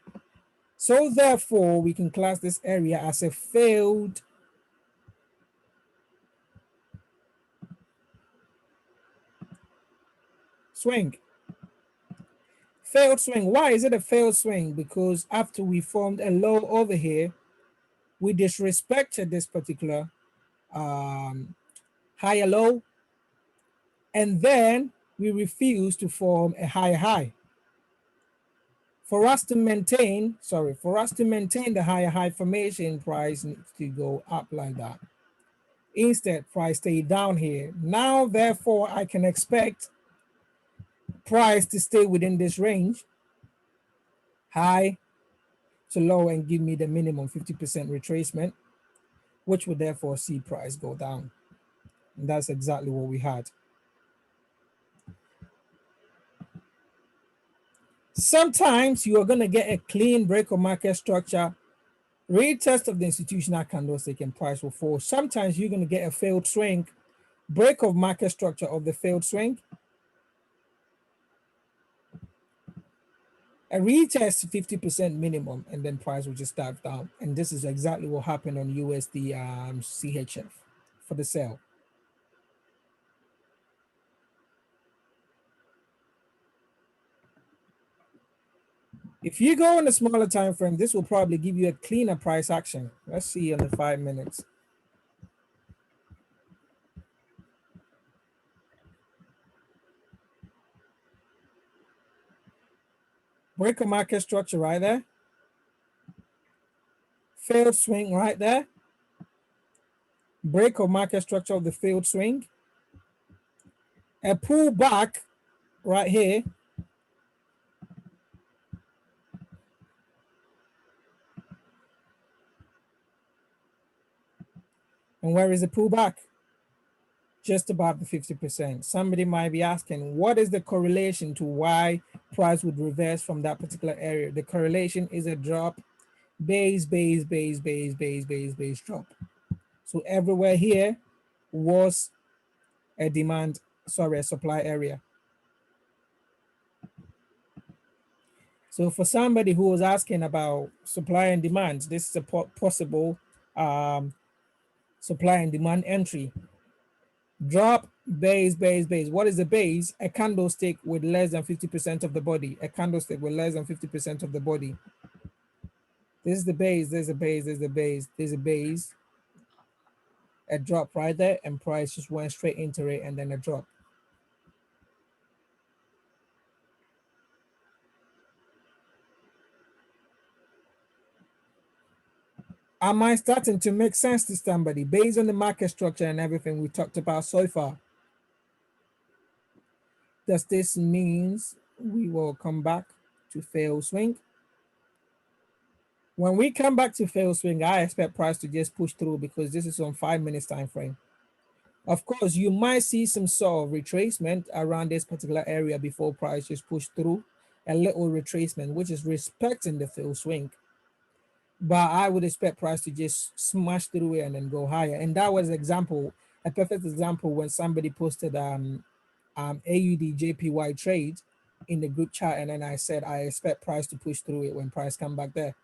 So therefore, we can class this area as a failed swing. Failed swing. Why is it a failed swing? Because after we formed a low over here, we disrespected this particular higher low, and then we refused to form a higher high. For us to maintain the higher high formation, price needs to go up like that. Instead, price stayed down here. Now, therefore, I can expect price to stay within this range, high to low, and give me the minimum 50% retracement, which would therefore see price go down. And that's exactly what we had. Sometimes you are going to get a clean break of market structure, retest of the institutional candlestick, and price will fall. Sometimes you're going to get a failed swing, break of market structure of the failed swing, a retest 50% minimum, and then price will just dive down. And this is exactly what happened on USD CHF for the sell. If you go on a smaller time frame, this will probably give you a cleaner price action. Let's see on the 5 minutes. Break a market structure right there. Failed swing right there. Break of market structure of the failed swing. A pullback right here. And where is the pullback? Just above the 50%. Somebody might be asking, what is the correlation to why price would reverse from that particular area? The correlation is a drop, base, base, base, base, base, base, base, drop. So everywhere here was a supply area. So for somebody who was asking about supply and demand, this is a possible supply and demand entry. Drop, base, base, base. What is the base? A candlestick with less than 50% of the body. A candlestick with less than 50% of the body. This is the base, there's a base, there's a base, there's a base. A drop right there, and price just went straight into it, and then a drop. Am I starting to make sense to somebody based on the market structure and everything we talked about so far? Does this means we will come back to fail swing? When we come back to fail swing, I expect price to just push through because this is on 5 minutes time frame. Of course, you might see some sort of retracement around this particular area before price just push through, a little retracement, which is respecting the fail swing. But I would expect price to just smash through it and then go higher. And that was a perfect example when somebody posted AUD JPY trade in the group chat, and then I said I expect price to push through it when price come back there.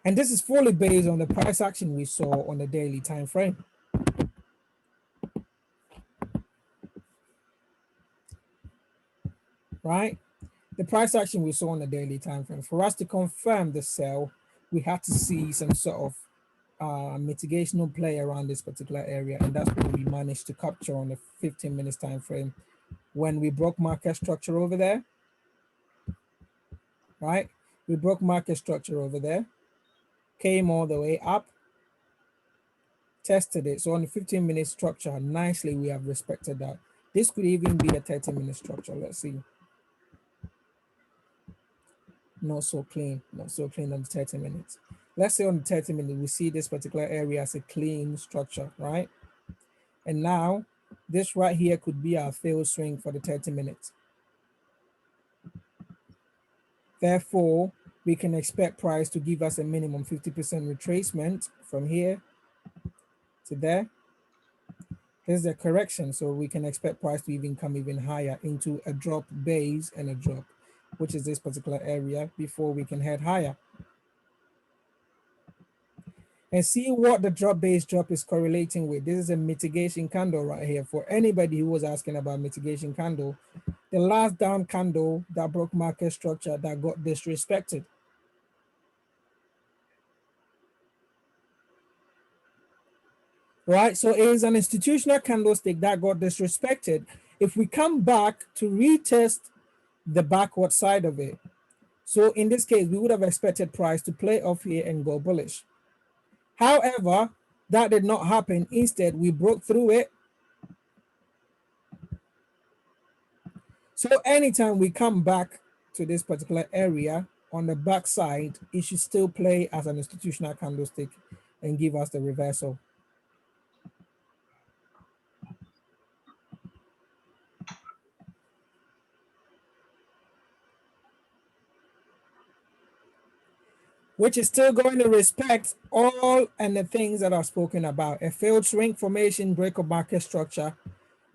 And this is fully based on the price action we saw on the daily time frame. Right? The price action we saw on the daily time frame. For us to confirm the sell, we had to see some sort of mitigational play around this particular area, and that's what we managed to capture on the 15 minutes time frame when we broke market structure over there. Right? We broke market structure over there, came all the way up, tested it. So on the 15-minute structure, nicely we have respected that. This could even be a 30-minute structure. Let's see. Not so clean on the 30 minutes. Let's say on the 30 minutes, we see this particular area as a clean structure, right? And now this right here could be our failed swing for the 30 minutes. Therefore, we can expect price to give us a minimum 50% retracement from here to there. There's a correction, so we can expect price to even come even higher into a drop base and a drop, which is this particular area, before we can head higher. And see what the drop base drop is correlating with. This is a mitigation candle right here. For anybody who was asking about mitigation candle, the last down candle that broke market structure that got disrespected. Right, so it is an institutional candlestick that got disrespected. If we come back to retest the backward side of it, so in this case, we would have expected price to play off here and go bullish. However, that did not happen. Instead, we broke through it. So anytime we come back to this particular area on the back side, it should still play as an institutional candlestick and give us the reversal. which is still going to respect all and the things that I've spoken about: a failed swing formation, break of market structure,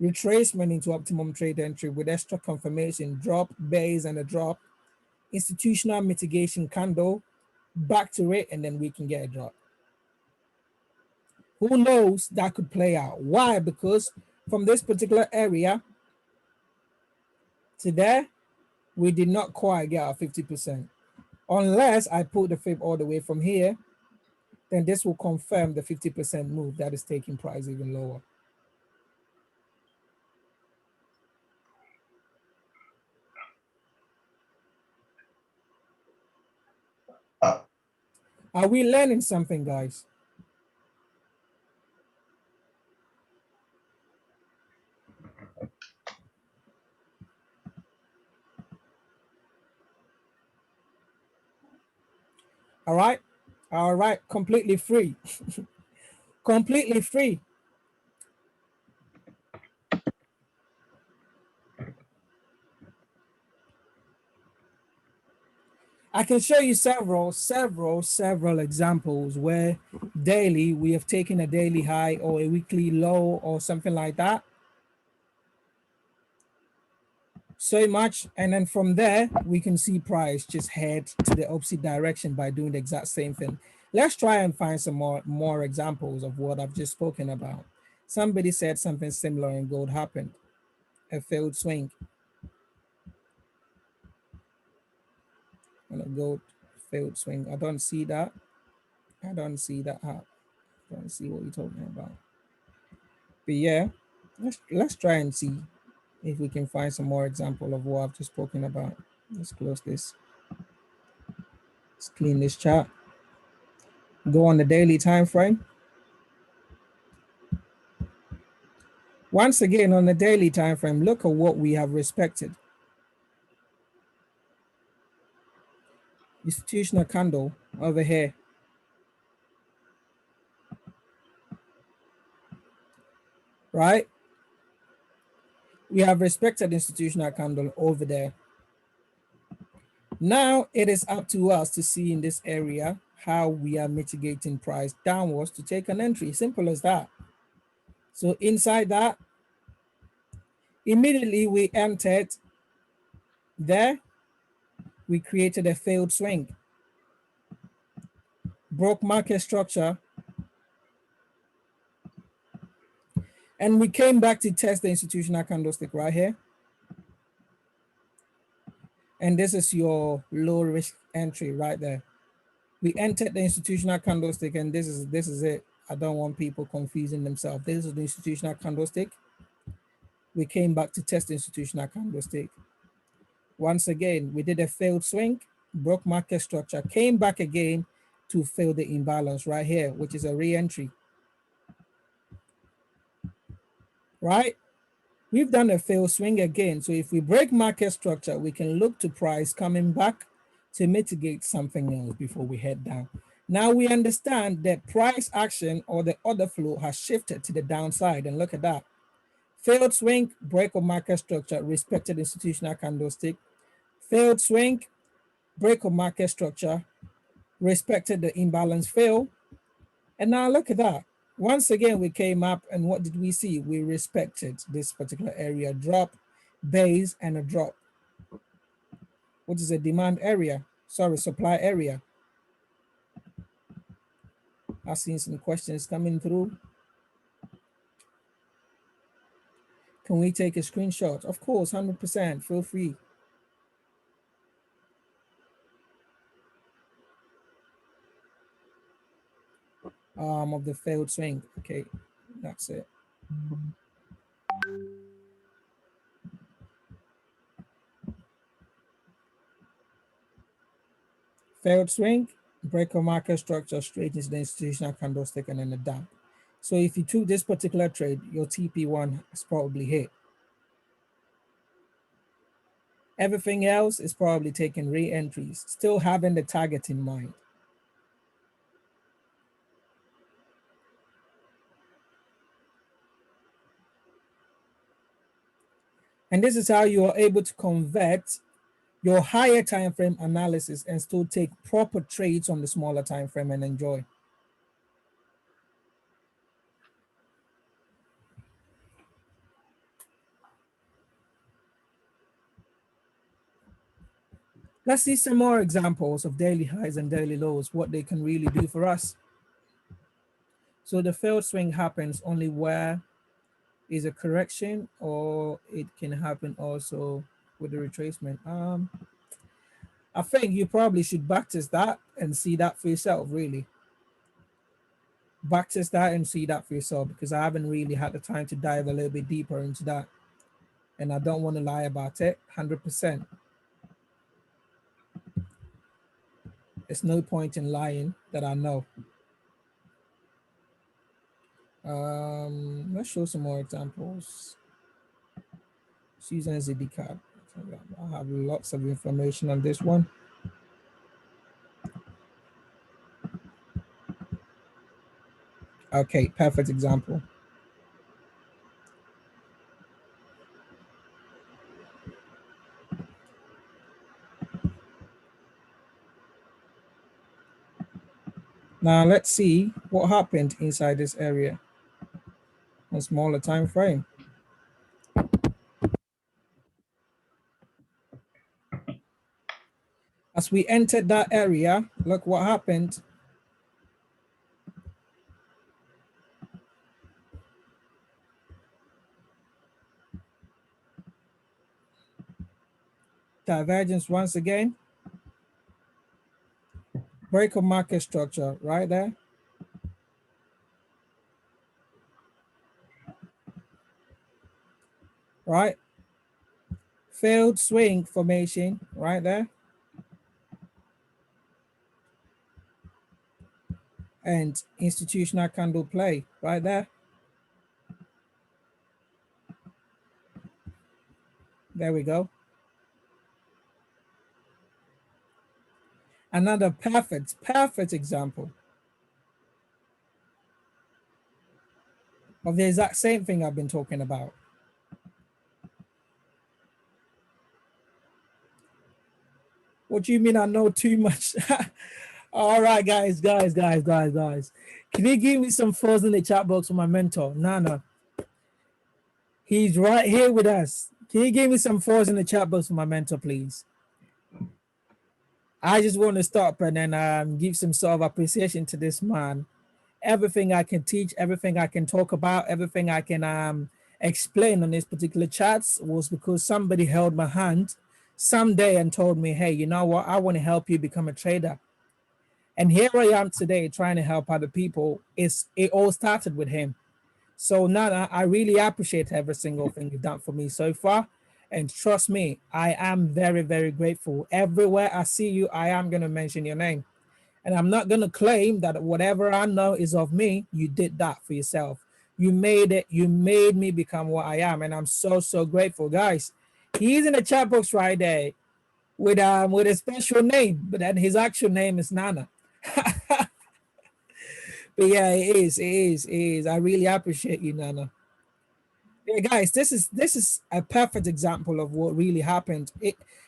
retracement into optimum trade entry with extra confirmation, drop, base and a drop, institutional mitigation candle, back to it, and then we can get a drop. Who knows, that could play out. Why? Because from this particular area to there, we did not quite get our 50%. Unless I put the fib all the way from here, then this will confirm the 50% move that is taking price even lower. Are we learning something, guys? All right, completely free. Completely free. I can show you several examples where daily we have taken a daily high or a weekly low or something like that. So much, and then from there we can see price just head to the opposite direction by doing the exact same thing. Let's try and find some more examples of what I've just spoken about. Somebody said something similar in gold happened, a failed swing on a gold failed swing. I don't see that. I don't see that. I don't see what you're talking about. But yeah, let's try and see if we can find some more example of what I've just spoken about. Let's close this. Let's clean this chart. Go on the daily time frame. Once again, on the daily time frame, look at what we have respected. Institutional candle over here. Right? We have respected institutional candle over there. Now it is up to us to see in this area how we are mitigating price downwards to take an entry. Simple as that. So inside that, immediately we entered there. We created a failed swing, broke market structure, and we came back to test the institutional candlestick right here. And this is your low risk entry right there. We entered the institutional candlestick, and this is it. I don't want people confusing themselves. This is the institutional candlestick. We came back to test the institutional candlestick. Once again, we did a failed swing, broke market structure, came back again to fill the imbalance right here, which is a re-entry. Right? We've done a failed swing again. So if we break market structure, we can look to price coming back to mitigate something else before we head down. Now we understand that price action or the order flow has shifted to the downside, and look at that. Failed swing, break of market structure, respected institutional candlestick. Failed swing, break of market structure, respected the imbalance fail. And now look at that. Once again, we came up, and what did we see? We respected this particular area, drop, base, and a drop, which is a demand area, sorry, supply area. I've seen some questions coming through. Can we take a screenshot? Of course, 100%, feel free. Of the failed swing, okay, that's it. Failed swing, break of market structure, straight into the institutional candlestick, and then a dump. So if you took this particular trade, your TP1 is probably hit. Everything else is probably taking re-entries, still having the target in mind. And this is how you are able to convert your higher time frame analysis and still take proper trades on the smaller time frame and enjoy. Let's see some more examples of daily highs and daily lows, what they can really do for us. So the failed swing happens only where is a correction, or it can happen also with the retracement. I think you probably should backtest that and see that for yourself, really. Backtest that and see that for yourself, because I haven't really had the time to dive a little bit deeper into that. And I don't want to lie about it 100%. There's no point in lying that I know. Let's show some more examples. Susan ZD card. I have lots of information on this one. Okay, perfect example. Now let's see what happened inside this area. A smaller time frame. As we entered that area, look what happened. Divergence once again. Break of market structure right there. Right. Failed swing formation right there. And institutional candle play right there. There we go. Another perfect example of the exact same thing I've been talking about. What do you mean I know too much? All right, guys. Can you give me some fuzz in the chat box for my mentor, Nana? He's right here with us. Can you give me some fuzz in the chat box for my mentor, please? I just want to stop and then give some sort of appreciation to this man. Everything I can teach, everything I can talk about, everything I can explain on this particular chats was because somebody held my hand someday and told me, hey, you know what? I want to help you become a trader. And here I am today trying to help other people. It all started with him. So Nana, I really appreciate every single thing you've done for me so far. And trust me, I am very, very grateful. Everywhere I see you, I am going to mention your name. And I'm not going to claim that whatever I know is of me. You did that for yourself. You made it. You made me become what I am. And I'm so, so grateful. Guys, he's in the chat box right there with a special name, but then his actual name is Nana. But yeah, it is. I really appreciate you, Nana. Yeah, guys, this is a perfect example of what really happened.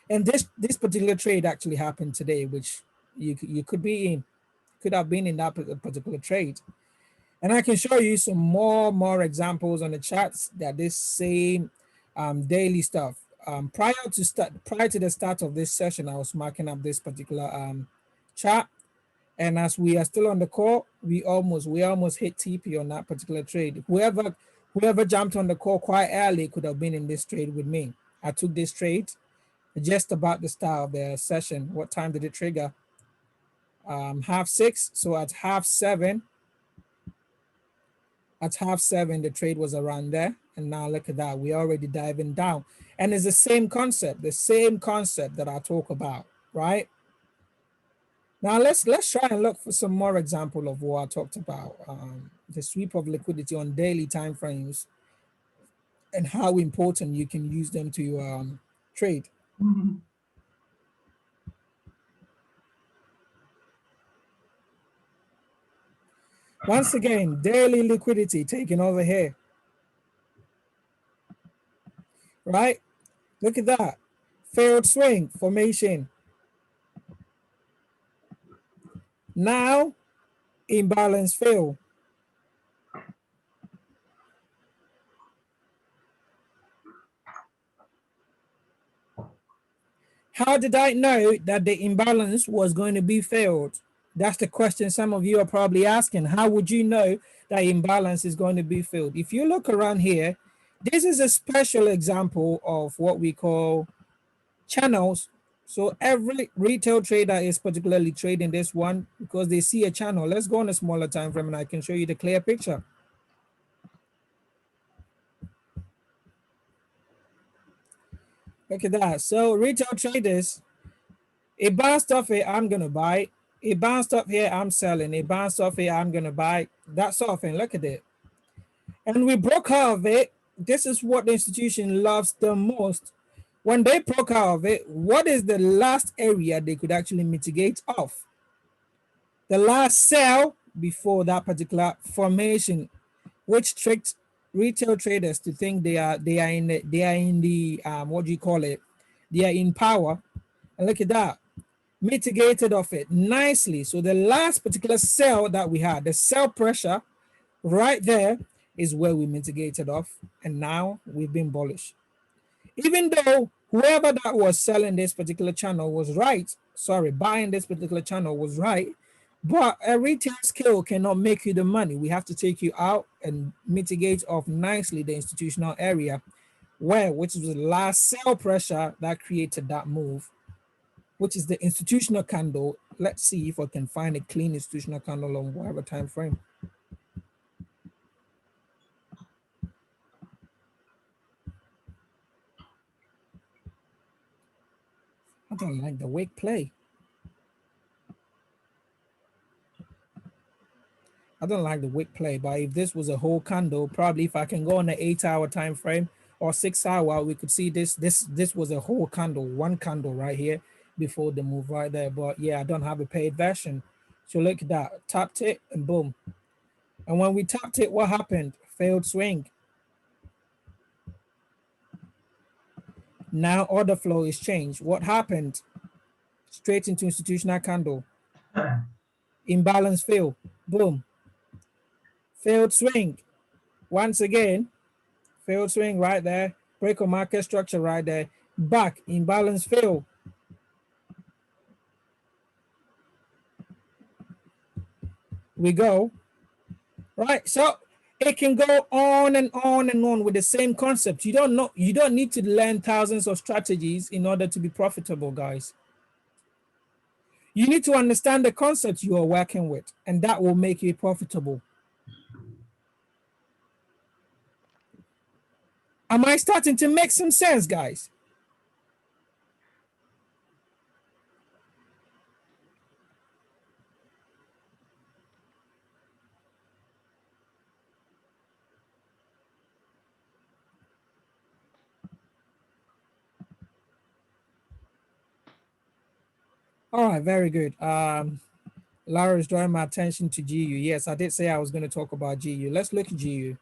And this particular trade actually happened today, which you could have been in that particular trade. And I can show you some more examples on the chats that this same daily stuff. Prior to the start of this session, I was marking up this particular chart. And as we are still on the call, we almost hit TP on that particular trade. Whoever jumped on the call quite early could have been in this trade with me. I took this trade just about the start of the session. What time did it trigger? 6:30. So at 6:30, the trade was around there. And now look at that. We're already diving down. And it's the same concept that I talk about, right? Now let's try and look for some more example of what I talked about. The sweep of liquidity on daily time frames and how important you can use them to trade. Once again, daily liquidity taking over here. Right? Look at that. Failed swing formation. Now imbalance fail. How did I know that the imbalance was going to be failed? That's the question some of you are probably asking. How would you know that imbalance is going to be filled? If you look around here, this is a special example of what we call channels. So every retail trader is particularly trading this one because they see a channel. Let's go on a smaller time frame and I can show you the clear picture. Look at that. So retail traders, it bounced off here, I'm gonna buy. It bounced up here, I'm selling. It bounced off here, I'm gonna buy. That sort of thing. Look at it. And we broke out of it. This is what the institution loves the most. When they broke out of it, what is the last area they could actually mitigate off? The last sell before that particular formation, which tricked retail traders to think they are in the what do you call it? They are in power. And look at that, mitigated off it nicely. So the last particular sell that we had, the sell pressure right there is where we mitigated off. And now we've been bullish. Even though whoever that was selling this particular channel was right, sorry, buying this particular channel was right, but a retail scale cannot make you the money. We have to take you out and mitigate off nicely the institutional area which is the last sell pressure that created that move, which is the institutional candle. Let's see if I can find a clean institutional candle on whatever time frame. I don't like the wick play. I don't like the wick play, but if this was a whole candle, probably if I can go on an 8-hour time frame or 6-hour, we could see this was a whole candle, one candle right here before the move right there. But yeah, I don't have a paid version. So look at that, tapped it and boom. And when we tapped it, what happened? Failed swing. Now order flow is changed. What happened? Straight into institutional candle. Imbalance fail. Boom. Failed swing. Once again, failed swing right there. Break of market structure right there. Back. Imbalance fail. We go. Right. So it can go on and on and on with the same concept. You don't need to learn thousands of strategies in order to be profitable, guys. You need to understand the concept you are working with, and that will make you profitable. Am I starting to make some sense, guys? All right, very good. Lara is drawing my attention to GU. Yes, I did say I was going to talk about GU. Let's look at GU.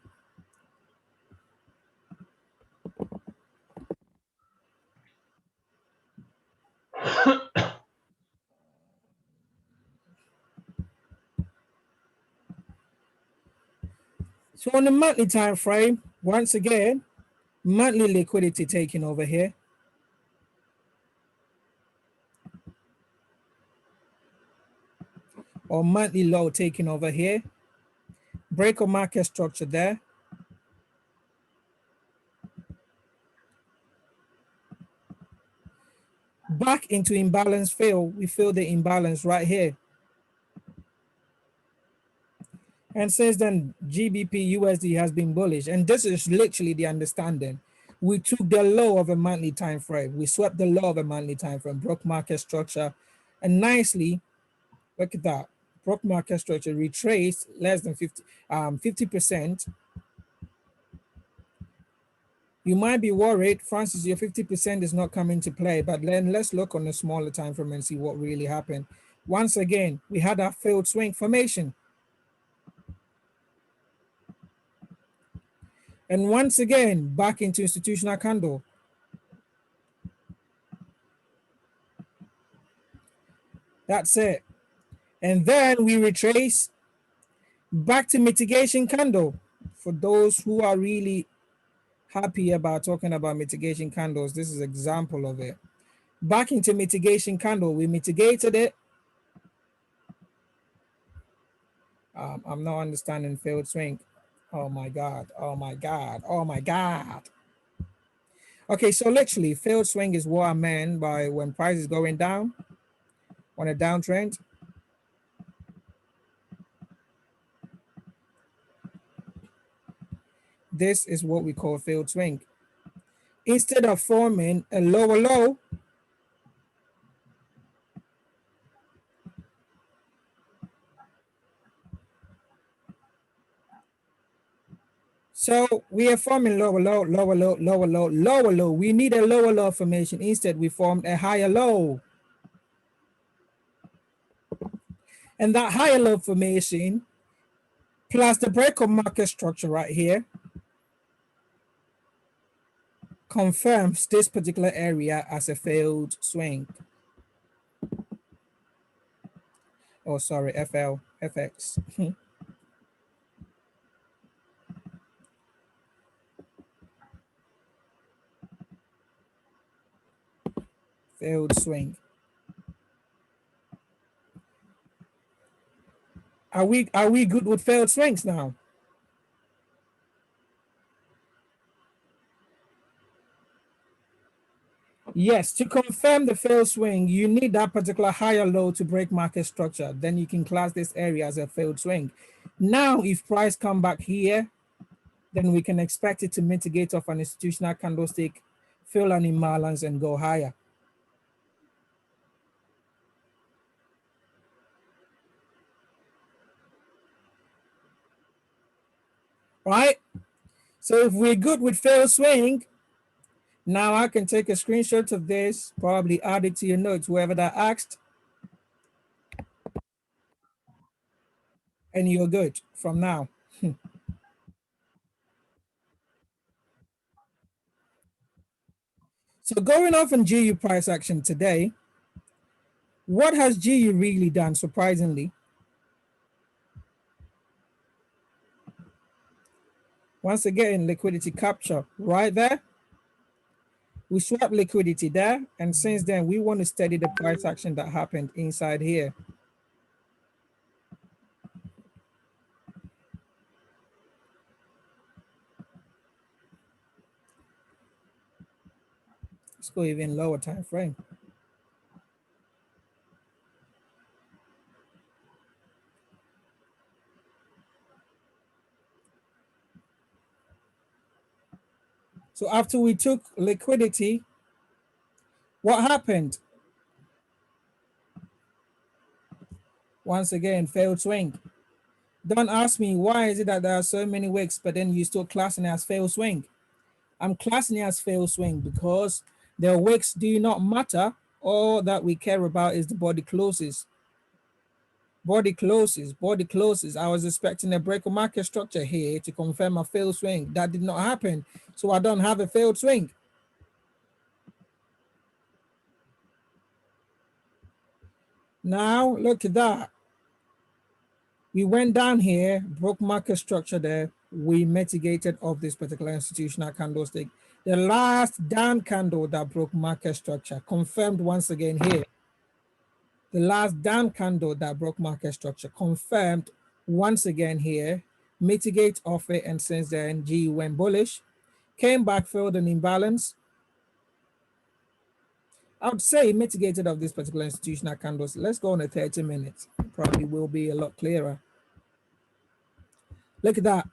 So on the monthly time frame, once again, monthly liquidity taking over here. Or monthly low taking over here. Break of market structure there. Back into imbalance fail. We feel the imbalance right here. And since then, GBP USD has been bullish. And this is literally the understanding. We took the low of a monthly time frame. We swept the low of a monthly time frame, broke market structure, and nicely, look at that, broke market structure, retraced less than 50%. You might be worried, Francis, your 50% is not coming to play, but then let's look on a smaller time frame and see what really happened. Once again, we had our failed swing formation. And once again, back into institutional candle. That's it. And then we retrace back to mitigation candle. For those who are really happy about talking about mitigation candles, this is an example of it. Back into mitigation candle, we mitigated it. I'm not understanding failed swing. Oh my God, oh my God, oh my God. Okay, so literally failed swing is what I meant by when price is going down on a downtrend. This is what we call failed swing. Instead of forming a lower low, so we are forming lower low, lower low, lower low, lower low. We need a lower low formation. Instead, we formed a higher low. And that higher low formation plus the break of market structure right here confirms this particular area as a failed swing. Oh, sorry, FX. Failed swing. Are we good with failed swings now? Yes, to confirm the failed swing, you need that particular higher low to break market structure. Then you can class this area as a failed swing. Now, if price come back here, then we can expect it to mitigate off an institutional candlestick, fill an imbalance, and go higher. Right? So if we're good with failed swing, now I can take a screenshot of this, probably add it to your notes, whoever that asked, and you're good from now. So going off on GU price action today, what has GU really done, surprisingly? Once again, liquidity capture right there. We swap liquidity there, and since then, we want to study the price action that happened inside here. Let's go even lower time frame. So after we took liquidity, what happened? Once again, failed swing. Don't ask me why is it that there are so many wicks, but then you still classing it as failed swing. I'm classing it as failed swing because the wicks do not matter. All that we care about is the body closes. Body closes, body closes. I was expecting a break of market structure here to confirm a failed swing. That did not happen. So I don't have a failed swing. Now look at that. We went down here, broke market structure there. We mitigated off this particular institutional candlestick. The last down candle that broke market structure confirmed once again here. The last down candle that broke market structure confirmed once again here, mitigate off it, and since then GU went bullish, came back, filled an imbalance. I would say mitigated of this particular institutional candles. Let's go on a 30 minutes. Probably will be a lot clearer. Look at that.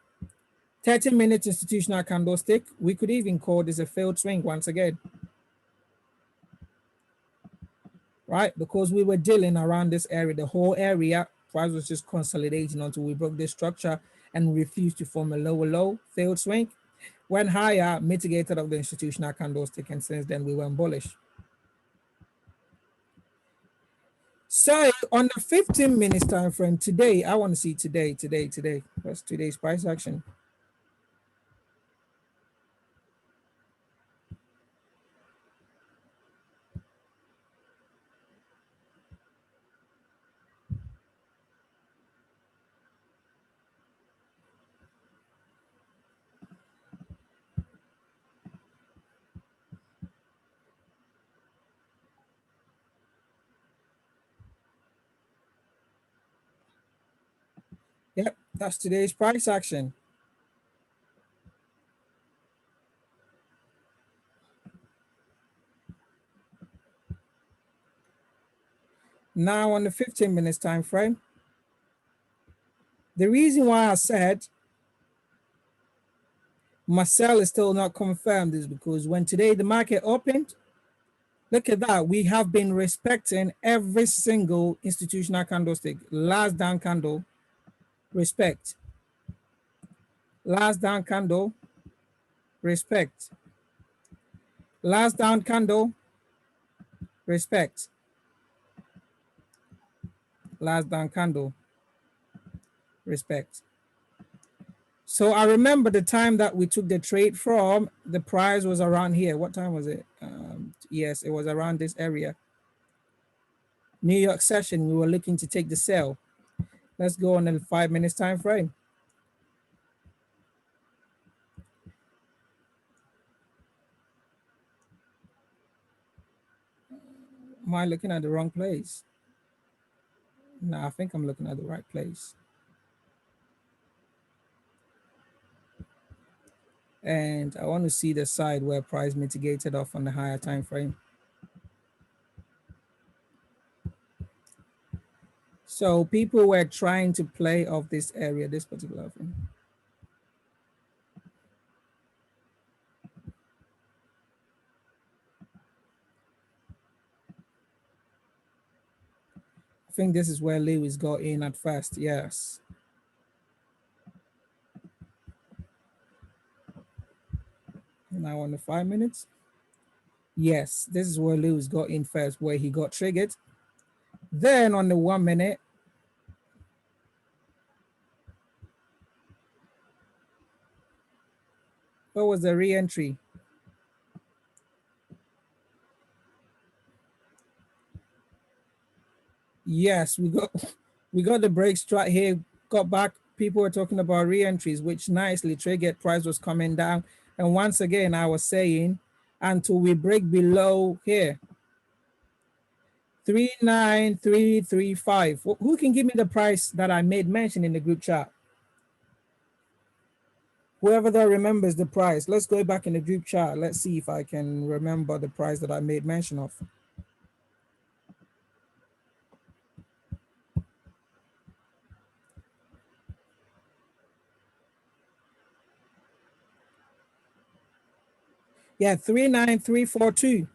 30-minute institutional candlestick. We could even call this a failed swing once again. Right? Because we were dealing around this area, the whole area, price was just consolidating until we broke this structure and refused to form a lower low, failed swing. Went higher, mitigated of the institutional candlestick, and since then we went bullish. So on the 15 minutes time frame today, I want to see today. What's today's price action? Yep, that's today's price action. Now on the 15 minutes time frame. The reason why I said my sell is still not confirmed is because when today the market opened, look at that. We have been respecting every single institutional candlestick. Last down candle, respect. Last down candle, respect. Last down candle, respect. Last down candle, respect. So I remember the time that we took the trade from, the price was around here. What time was it? Yes, it was around this area. New York session, we were looking to take the sell. Let's go on the 5 minutes time frame. Am I looking at the wrong place? No, I think I'm looking at the right place. And I want to see the side where price mitigated off on the higher time frame. So people were trying to play off this area, this particular thing. I think this is where Lewis got in at first, yes. Now on the 5 minutes. Yes, this is where Lewis got in first, where he got triggered. Then on the 1 minute, what was the re-entry? Yes, we got the break straight here, got back. People were talking about re-entries, which nicely triggered. Price was coming down. And once again, I was saying, until we break below here, 39335. Who can give me the price that I made mention in the group chat? Whoever that remembers the price, let's go back in the group chat. Let's see if I can remember the price that I made mention of. Yeah, 39342.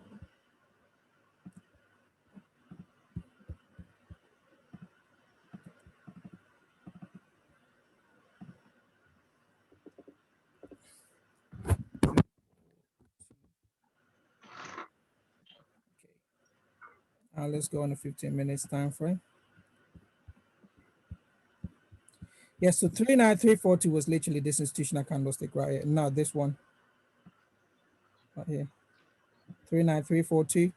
Let's go on the 15 minutes time frame. Yes, so 39342 was literally this institutional candlestick right here. No, this one right here. 39342.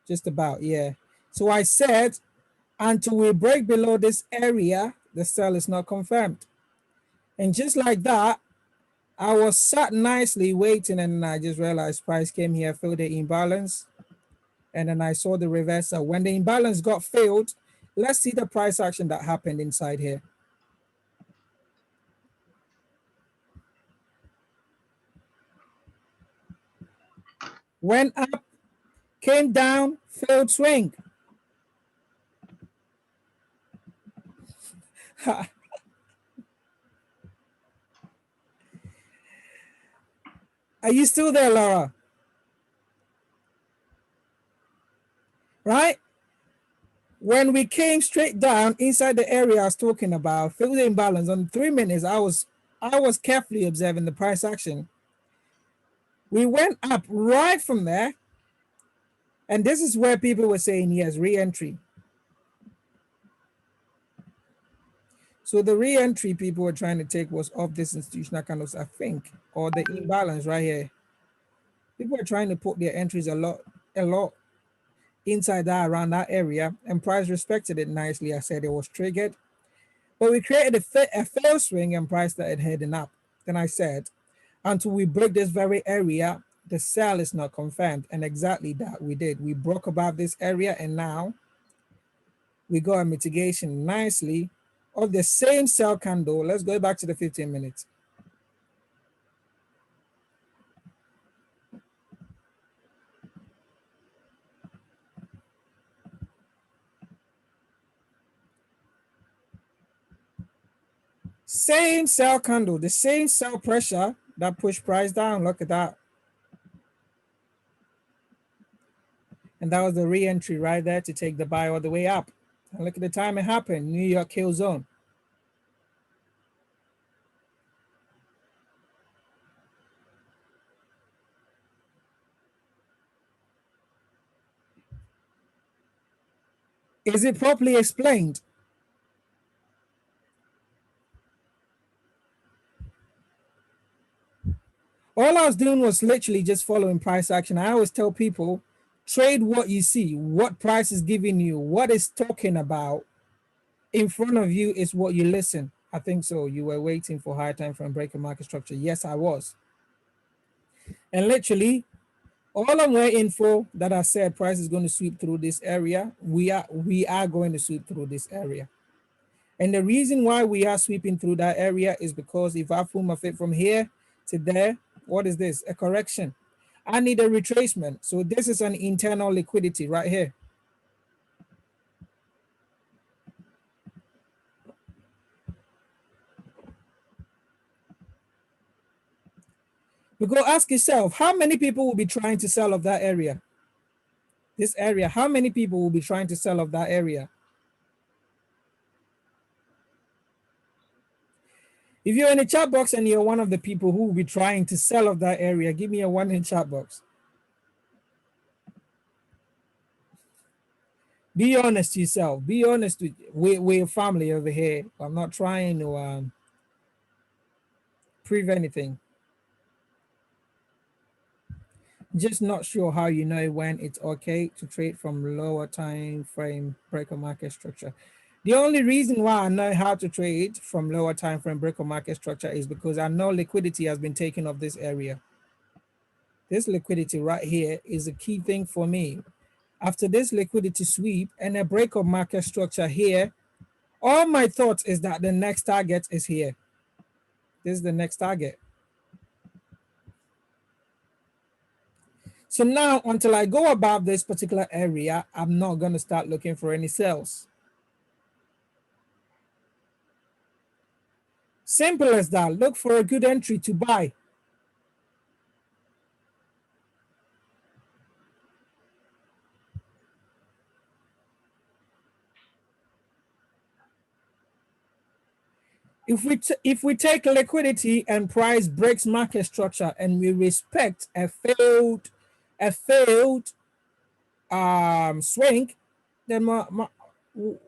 Just about, yeah. So I said until we break below this area, the sell is not confirmed. And just like that, I was sat nicely waiting, and I just realized price came here, filled the imbalance, and then I saw the reversal. When the imbalance got filled, let's see the price action that happened inside here. Went up, came down, failed swing. Are you still there, Laura? Right? When we came straight down inside the area I was talking about, filled the imbalance on 3 minutes, I was carefully observing the price action. We went up right from there, and this is where people were saying yes, re-entry. So the re-entry people were trying to take was off this institutional candles, I think, or the imbalance right here. People were trying to put their entries a lot inside that, around that area, and price respected it nicely. I said it was triggered, but we created a fail swing and price started heading up. Then I said, until we break this very area, the sell is not confirmed, and exactly that we did. We broke above this area, and now we got a mitigation nicely of the same sell candle. Let's go back to the 15 minutes. Same sell candle, the same sell pressure that pushed price down. Look at that. And that was the re-entry right there to take the buy all the way up. And look at the time it happened, New York kill zone. Is it properly explained? All I was doing was literally just following price action. I always tell people, trade what you see, what price is giving you, what it's talking about in front of you is what you listen. I think so. You were waiting for higher time frame breaker market structure. Yes, I was. And literally, all I'm waiting for that I said price is going to sweep through this area. We are going to sweep through this area. And the reason why we are sweeping through that area is because if I pull my fit from here to there, what is this? A correction. I need a retracement. So this is an internal liquidity right here. You go ask yourself, how many people will be trying to sell off that area? This area, how many people will be trying to sell off that area? If you're in the chat box and you're one of the people who will be trying to sell off that area, give me a 1 in chat box. Be honest to yourself. Be honest with we're family over here. I'm not trying to prove anything. Just not sure how you know when it's okay to trade from lower time frame breaker market structure. The only reason why I know how to trade from lower time frame breaker market structure is because I know liquidity has been taken off this area. This liquidity right here is a key thing for me. After this liquidity sweep and a break of market structure here, all my thoughts is that the next target is here. This is the next target. So now, until I go above this particular area, I'm not going to start looking for any sales. Simple as that. Look for a good entry to buy. If we take liquidity and price breaks market structure and we respect a failed swing, then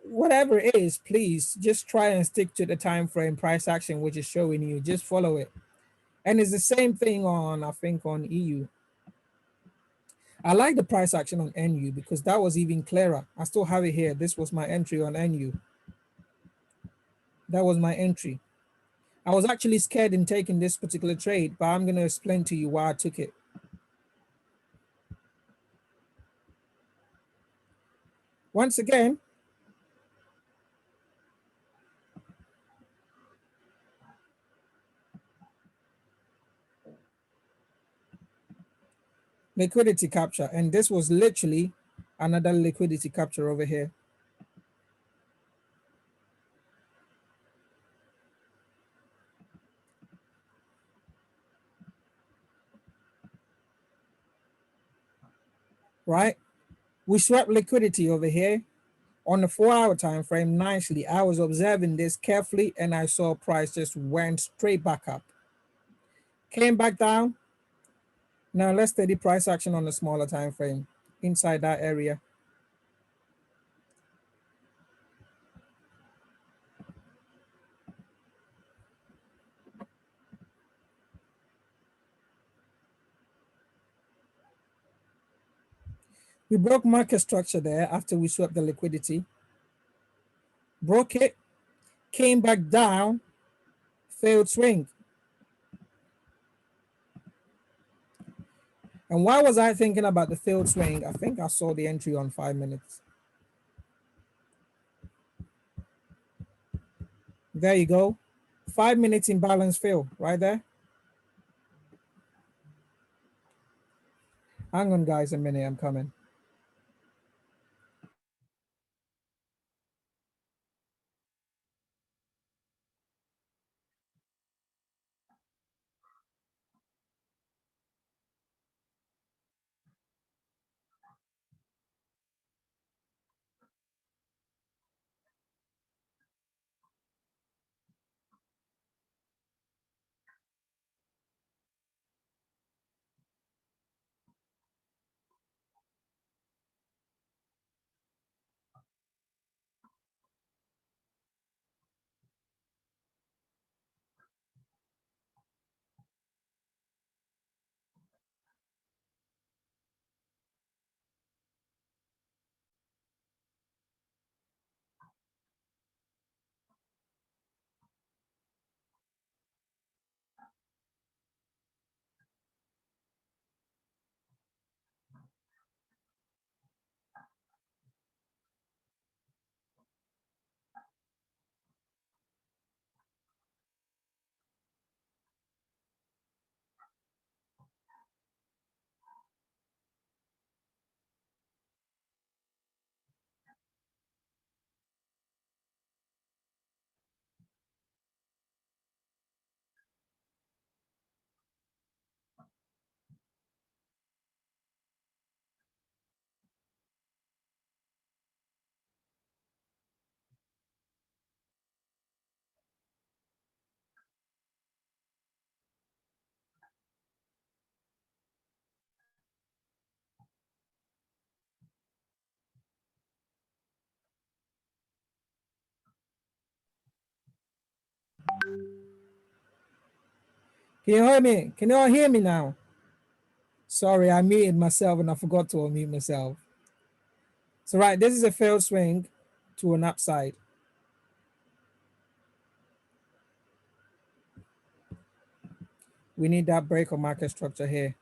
whatever it is, please just try and stick to the time frame price action which is showing you. Just follow it. And it's the same thing on, I think, on EU. I like the price action on NU because that was even clearer. I still have it here. This was my entry on NU. That was my entry. I was actually scared in taking this particular trade, but I'm going to explain to you why I took it. Once again, liquidity capture, and this was literally another liquidity capture over here. Right? We swept liquidity over here on the 4-hour time frame nicely. I was observing this carefully and I saw price just went straight back up. Came back down. Now let's study price action on the smaller time frame inside that area. We broke market structure there after we swept the liquidity. Broke it, came back down, failed swing. And why was I thinking about the failed swing? I think I saw the entry on 5 minutes. There you go. 5 minutes imbalance fill right there. Hang on, guys, a minute. I'm coming. Can you hear me? Can you all hear me now? Sorry, I muted myself and I forgot to unmute myself. So, right, this is a failed swing to an upside. We need that break of market structure here.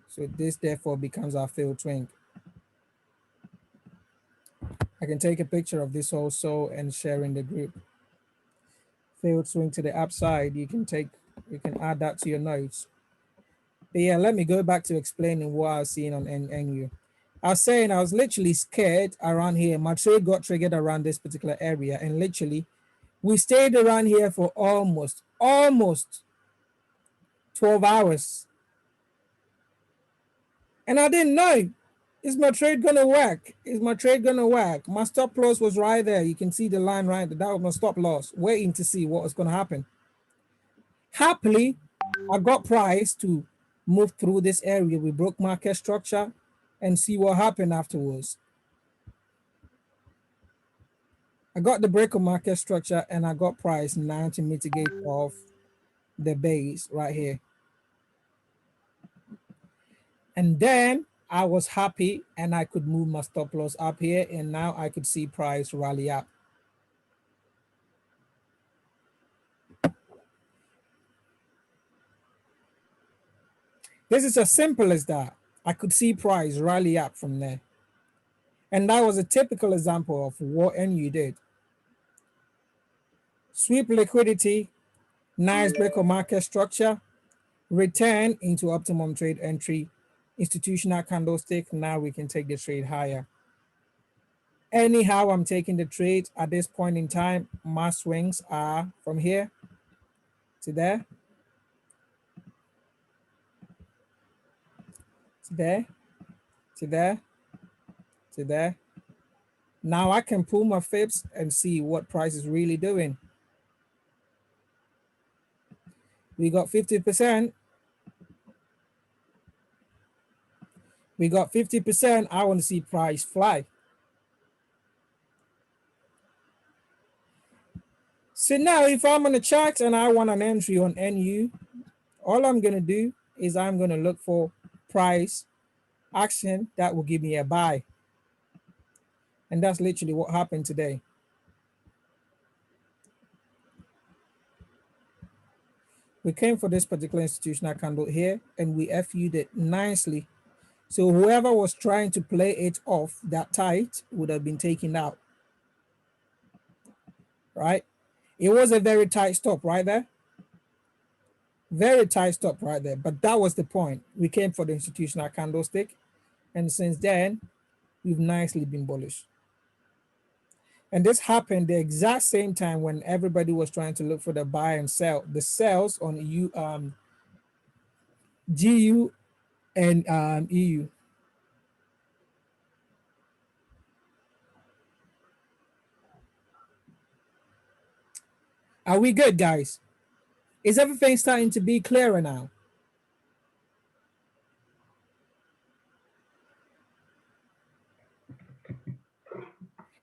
So this therefore becomes our failed swing. I can take a picture of this also and share in the group. Failed swing to the upside. You can add that to your notes. But yeah, let me go back to explaining what I was seeing on NU. I was saying I was literally scared around here. My trade got triggered around this particular area, and literally we stayed around here for almost 12 hours. And I didn't know, is my trade gonna work? Is my trade gonna work? My stop loss was right there. You can see the line right there. That was my stop loss, waiting to see what was gonna happen. Happily, I got price to move through this area. We broke market structure and see what happened afterwards. I got the break of market structure and I got price now to mitigate off the base right here. And then I was happy and I could move my stop loss up here, and now I could see price rally up. This is as simple as that. I could see price rally up from there. And that was a typical example of what NU did. Sweep liquidity, nice break of market structure, return into optimum trade entry, institutional candlestick. Now we can take the trade higher. Anyhow, I'm taking the trade at this point in time. My swings are from here to there, to there, to there, to there. Now I can pull my fibs and see what price is really doing. We got 50%. We got 50%. I want to see price fly. So now if I'm on the chart and I want an entry on NU, all I'm going to do is I'm going to look for price action that will give me a buy. And that's literally what happened today. We came for this particular institutional candle here and we FU'd it nicely. So whoever was trying to play it off that tight would have been taken out. right? It was a very tight stop right there. Very tight stop right there. But that was the point. We came for the institutional candlestick. And since then, we've nicely been bullish. And this happened the exact same time when everybody was trying to look for the buy and sell. The sells on GU and EU. Are we good, guys? Is everything starting to be clearer now?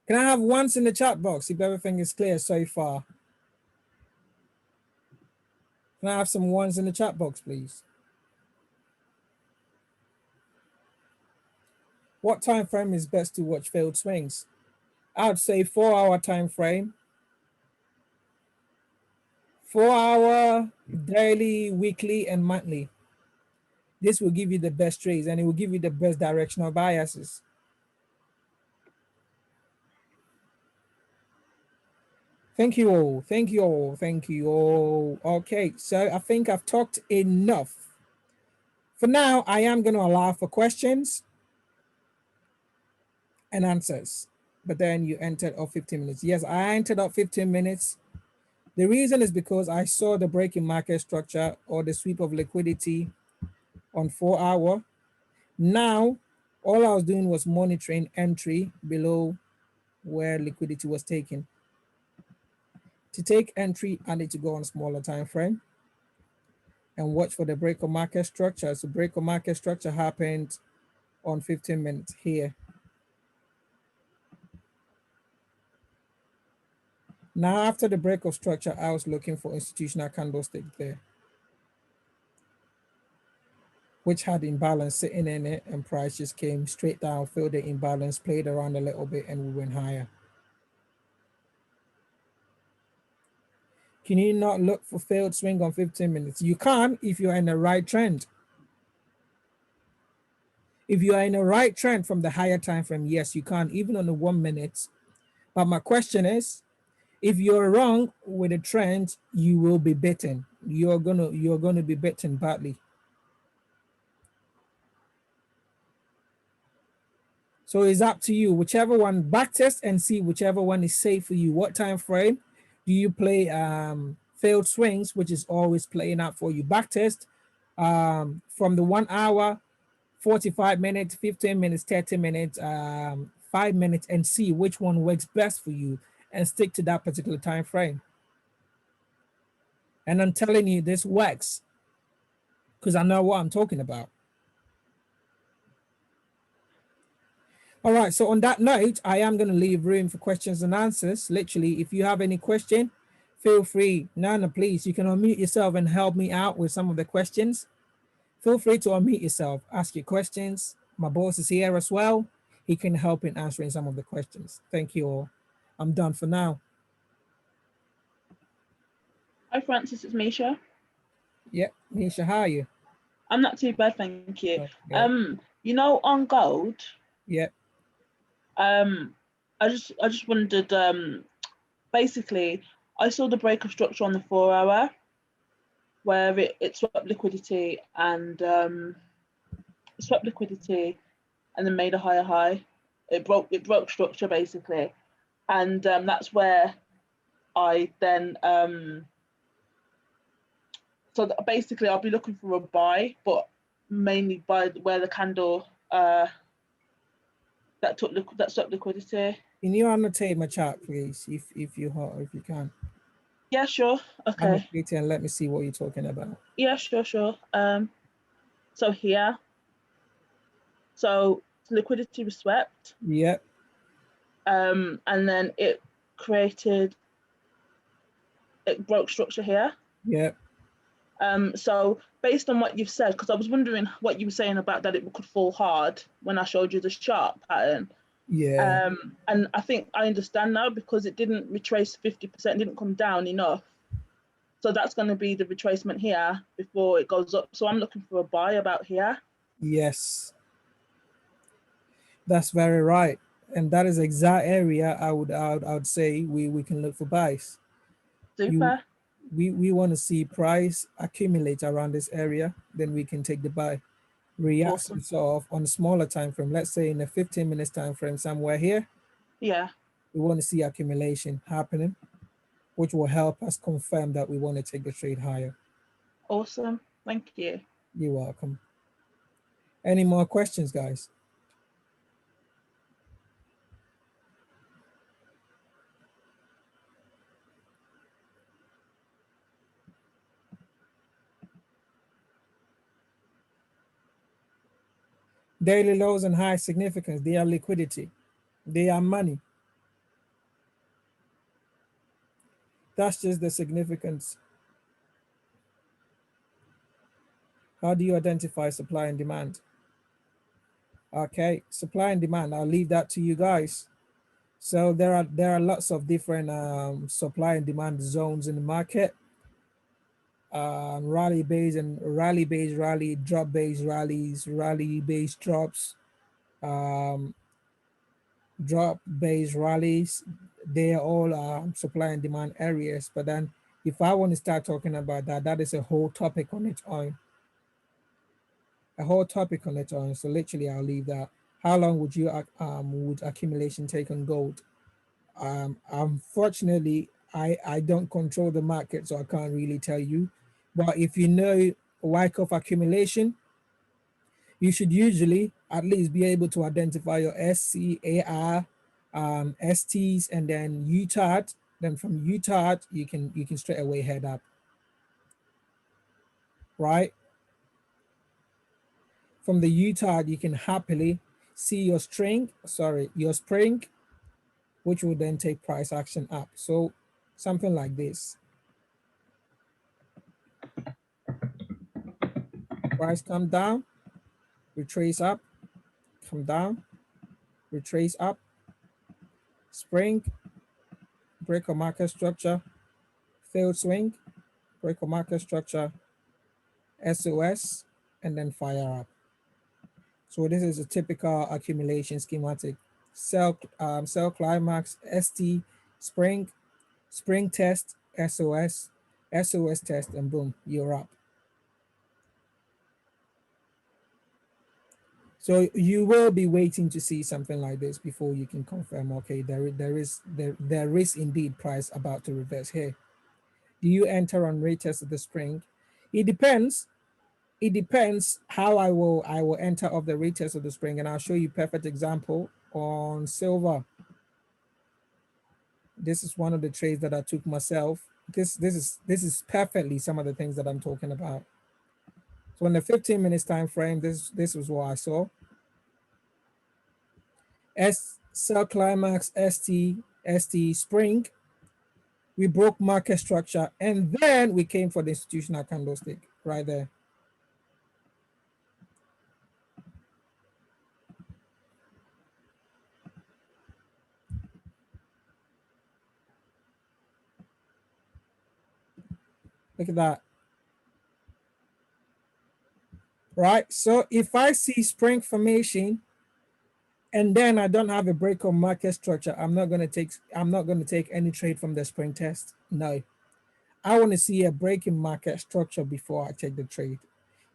Can I have ones in the chat box if everything is clear so far? Can I have some ones in the chat box, please? What time frame is best to watch failed swings? I would say 4-hour time frame. 4-hour, daily, weekly, and monthly. This will give you the best trades and it will give you the best directional biases. Thank you all. Thank you all. Thank you all. Okay, so I think I've talked enough. For now, I am going to allow for questions and answers. But then you entered up 15 minutes. Yes, I entered up 15 minutes. The reason is because I saw the break in market structure or the sweep of liquidity on 4-hour. Now, all I was doing was monitoring entry below where liquidity was taken. To take entry, I need to go on smaller time frame and watch for the break of market structure. So break of market structure happened on 15 minutes here. Now, after the break of structure, I was looking for institutional candlestick there, which had imbalance sitting in it, and price just came straight down, filled the imbalance, played around a little bit, and we went higher. Can you not look for failed swing on 15 minutes? You can if you're in the right trend. If you are in the right trend from the higher time frame, yes, you can, even on the 1 minute. But my question is, if you're wrong with a trend, you will be bitten. You're gonna be bitten badly. So it's up to you. Whichever one, backtest and see whichever one is safe for you. What time frame do you play failed swings, which is always playing out for you? Backtest from the 1 hour, 45 minutes, 15 minutes, 30 minutes, 5 minutes, and see which one works best for you and stick to that particular time frame. And I'm telling you, this works because I know what I'm talking about. All right, so on that note, I am going to leave room for questions and answers. Literally, if you have any question, feel free. Nana, please, you can unmute yourself and help me out with some of the questions. Feel free to unmute yourself, ask your questions. My boss is here as well. He can help in answering some of the questions. Thank you all. I'm done for now. Hi, Francis, it's Misha. Yep, Misha, how are you? I'm not too bad, thank you. Okay. You know, on gold. Yep. I just wondered. Basically, I saw the break of structure on the 4-hour, where it swept liquidity and then made a higher high. It broke structure basically, and that's where I then so basically I'll be looking for a buy, but mainly by where the candle that swept liquidity. Can you annotate my chart, please, if you can? Yeah, sure. Okay. Annotate and let me see what you're talking about. Yeah, sure. So here, so liquidity was swept. Yep. And then it broke structure here. Yep. So based on what you've said, because I was wondering what you were saying about that it could fall hard when I showed you the sharp pattern. Yeah. And I think I understand now because it didn't retrace 50%, didn't come down enough. So that's going to be the retracement here before it goes up. So I'm looking for a buy about here. Yes. That's very right. And that is exact area I would say we can look for buys. You Super. we want to see price accumulate around this area, then we can take the buy. React Awesome. sort of on a smaller time frame, let's say in a 15 minutes time frame somewhere here, Yeah. we want to see accumulation happening, which will help us confirm that we want to take the trade higher. Awesome. Thank you. You're welcome. Any more questions, guys? Daily lows and high significance, they are liquidity, they are money. That's just the significance. How do you identify supply and demand? Okay, supply and demand, I'll leave that to you guys. So there are lots of different supply and demand zones in the market. Rally based and rally based rally, drop based rallies, rally based drops, um, drop based rallies. They are all supply and demand areas. But then if I want to start talking about that, that is a whole topic on its own. A whole topic on its own. So literally, I'll leave that. How long would accumulation take on gold? Unfortunately, I don't control the market, so I can't really tell you. But if you know Wyckoff accumulation, you should usually at least be able to identify your SCAR, STs, and then UTART. Then from UTART, you can straight away head up, right? From the UTART, you can happily see your spring, which will then take price action up. So something like this. Price come down, retrace up, come down, retrace up, spring, break a market structure, failed swing, break a market structure, SOS, and then fire up. So this is a typical accumulation schematic. Sell climax, ST, spring, spring test, SOS, SOS test, and boom, you're up. So you will be waiting to see something like this before you can confirm, okay, there is indeed price about to reverse here. Do you enter on retest of the spring? It depends. It depends how I will enter of the retest of the spring, and I'll show you perfect example on silver. This is one of the trades that I took myself. This is perfectly some of the things that I'm talking about. So in the 15 minutes time frame, this was what I saw. Sell climax, ST spring. We broke market structure, and then we came for the institutional candlestick right there. Look at that. Right. So if I see spring formation and then I don't have a break on market structure, I'm not going to take any trade from the spring test. No. I want to see a break in market structure before I take the trade.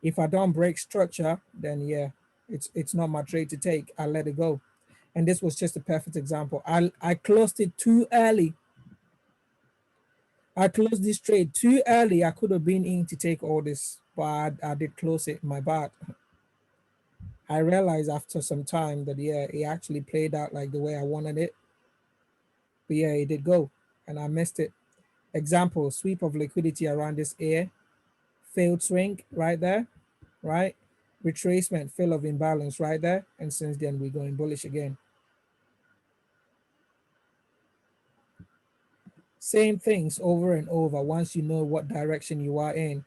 If I don't break structure, then yeah, it's not my trade to take. I let it go. And this was just a perfect example. I closed it too early. I closed this trade too early. I could have been in to take all this, but I did close it. My bad. I realized after some time that yeah, it actually played out like the way I wanted it. But yeah, it did go, and I missed it. Example: sweep of liquidity around this area, failed swing right there, right? Retracement, fill of imbalance right there, and since then we're going bullish again. Same things over and over. Once you know what direction you are in,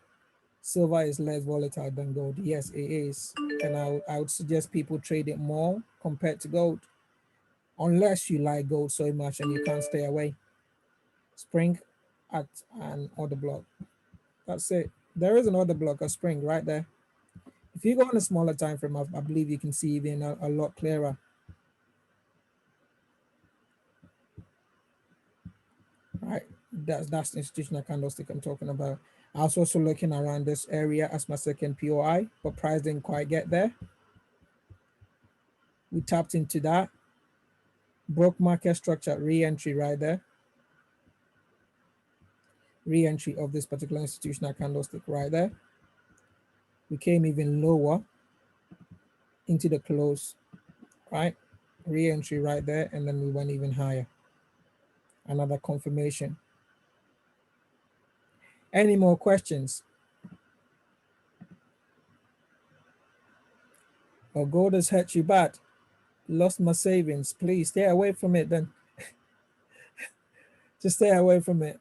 silver is less volatile than gold. Yes, it is, and I would suggest people trade it more compared to gold, unless you like gold so much and you can't stay away. Spring at an order block. That's it. There is an order block, a spring right there. If you go on a smaller time frame, I believe you can see even a lot clearer. That's the institutional candlestick I'm talking about. I was also looking around this area as my second POI, but price didn't quite get there. We tapped into that. Broke market structure, re-entry right there. Re-entry of this particular institutional candlestick right there. We came even lower into the close, right? Re-entry right there, and then we went even higher. Another confirmation. Any more questions? Oh, gold has hurt you bad. Lost my savings. Please stay away from it then. Just stay away from it.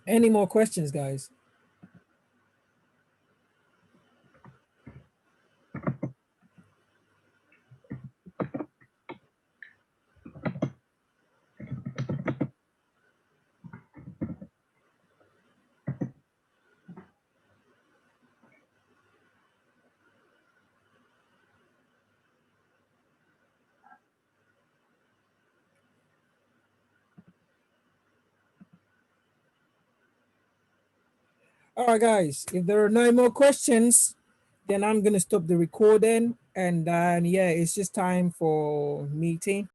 Any more questions, guys? All right, guys, if there are no more questions, then I'm going to stop the recording. And then, yeah, it's just time for meeting.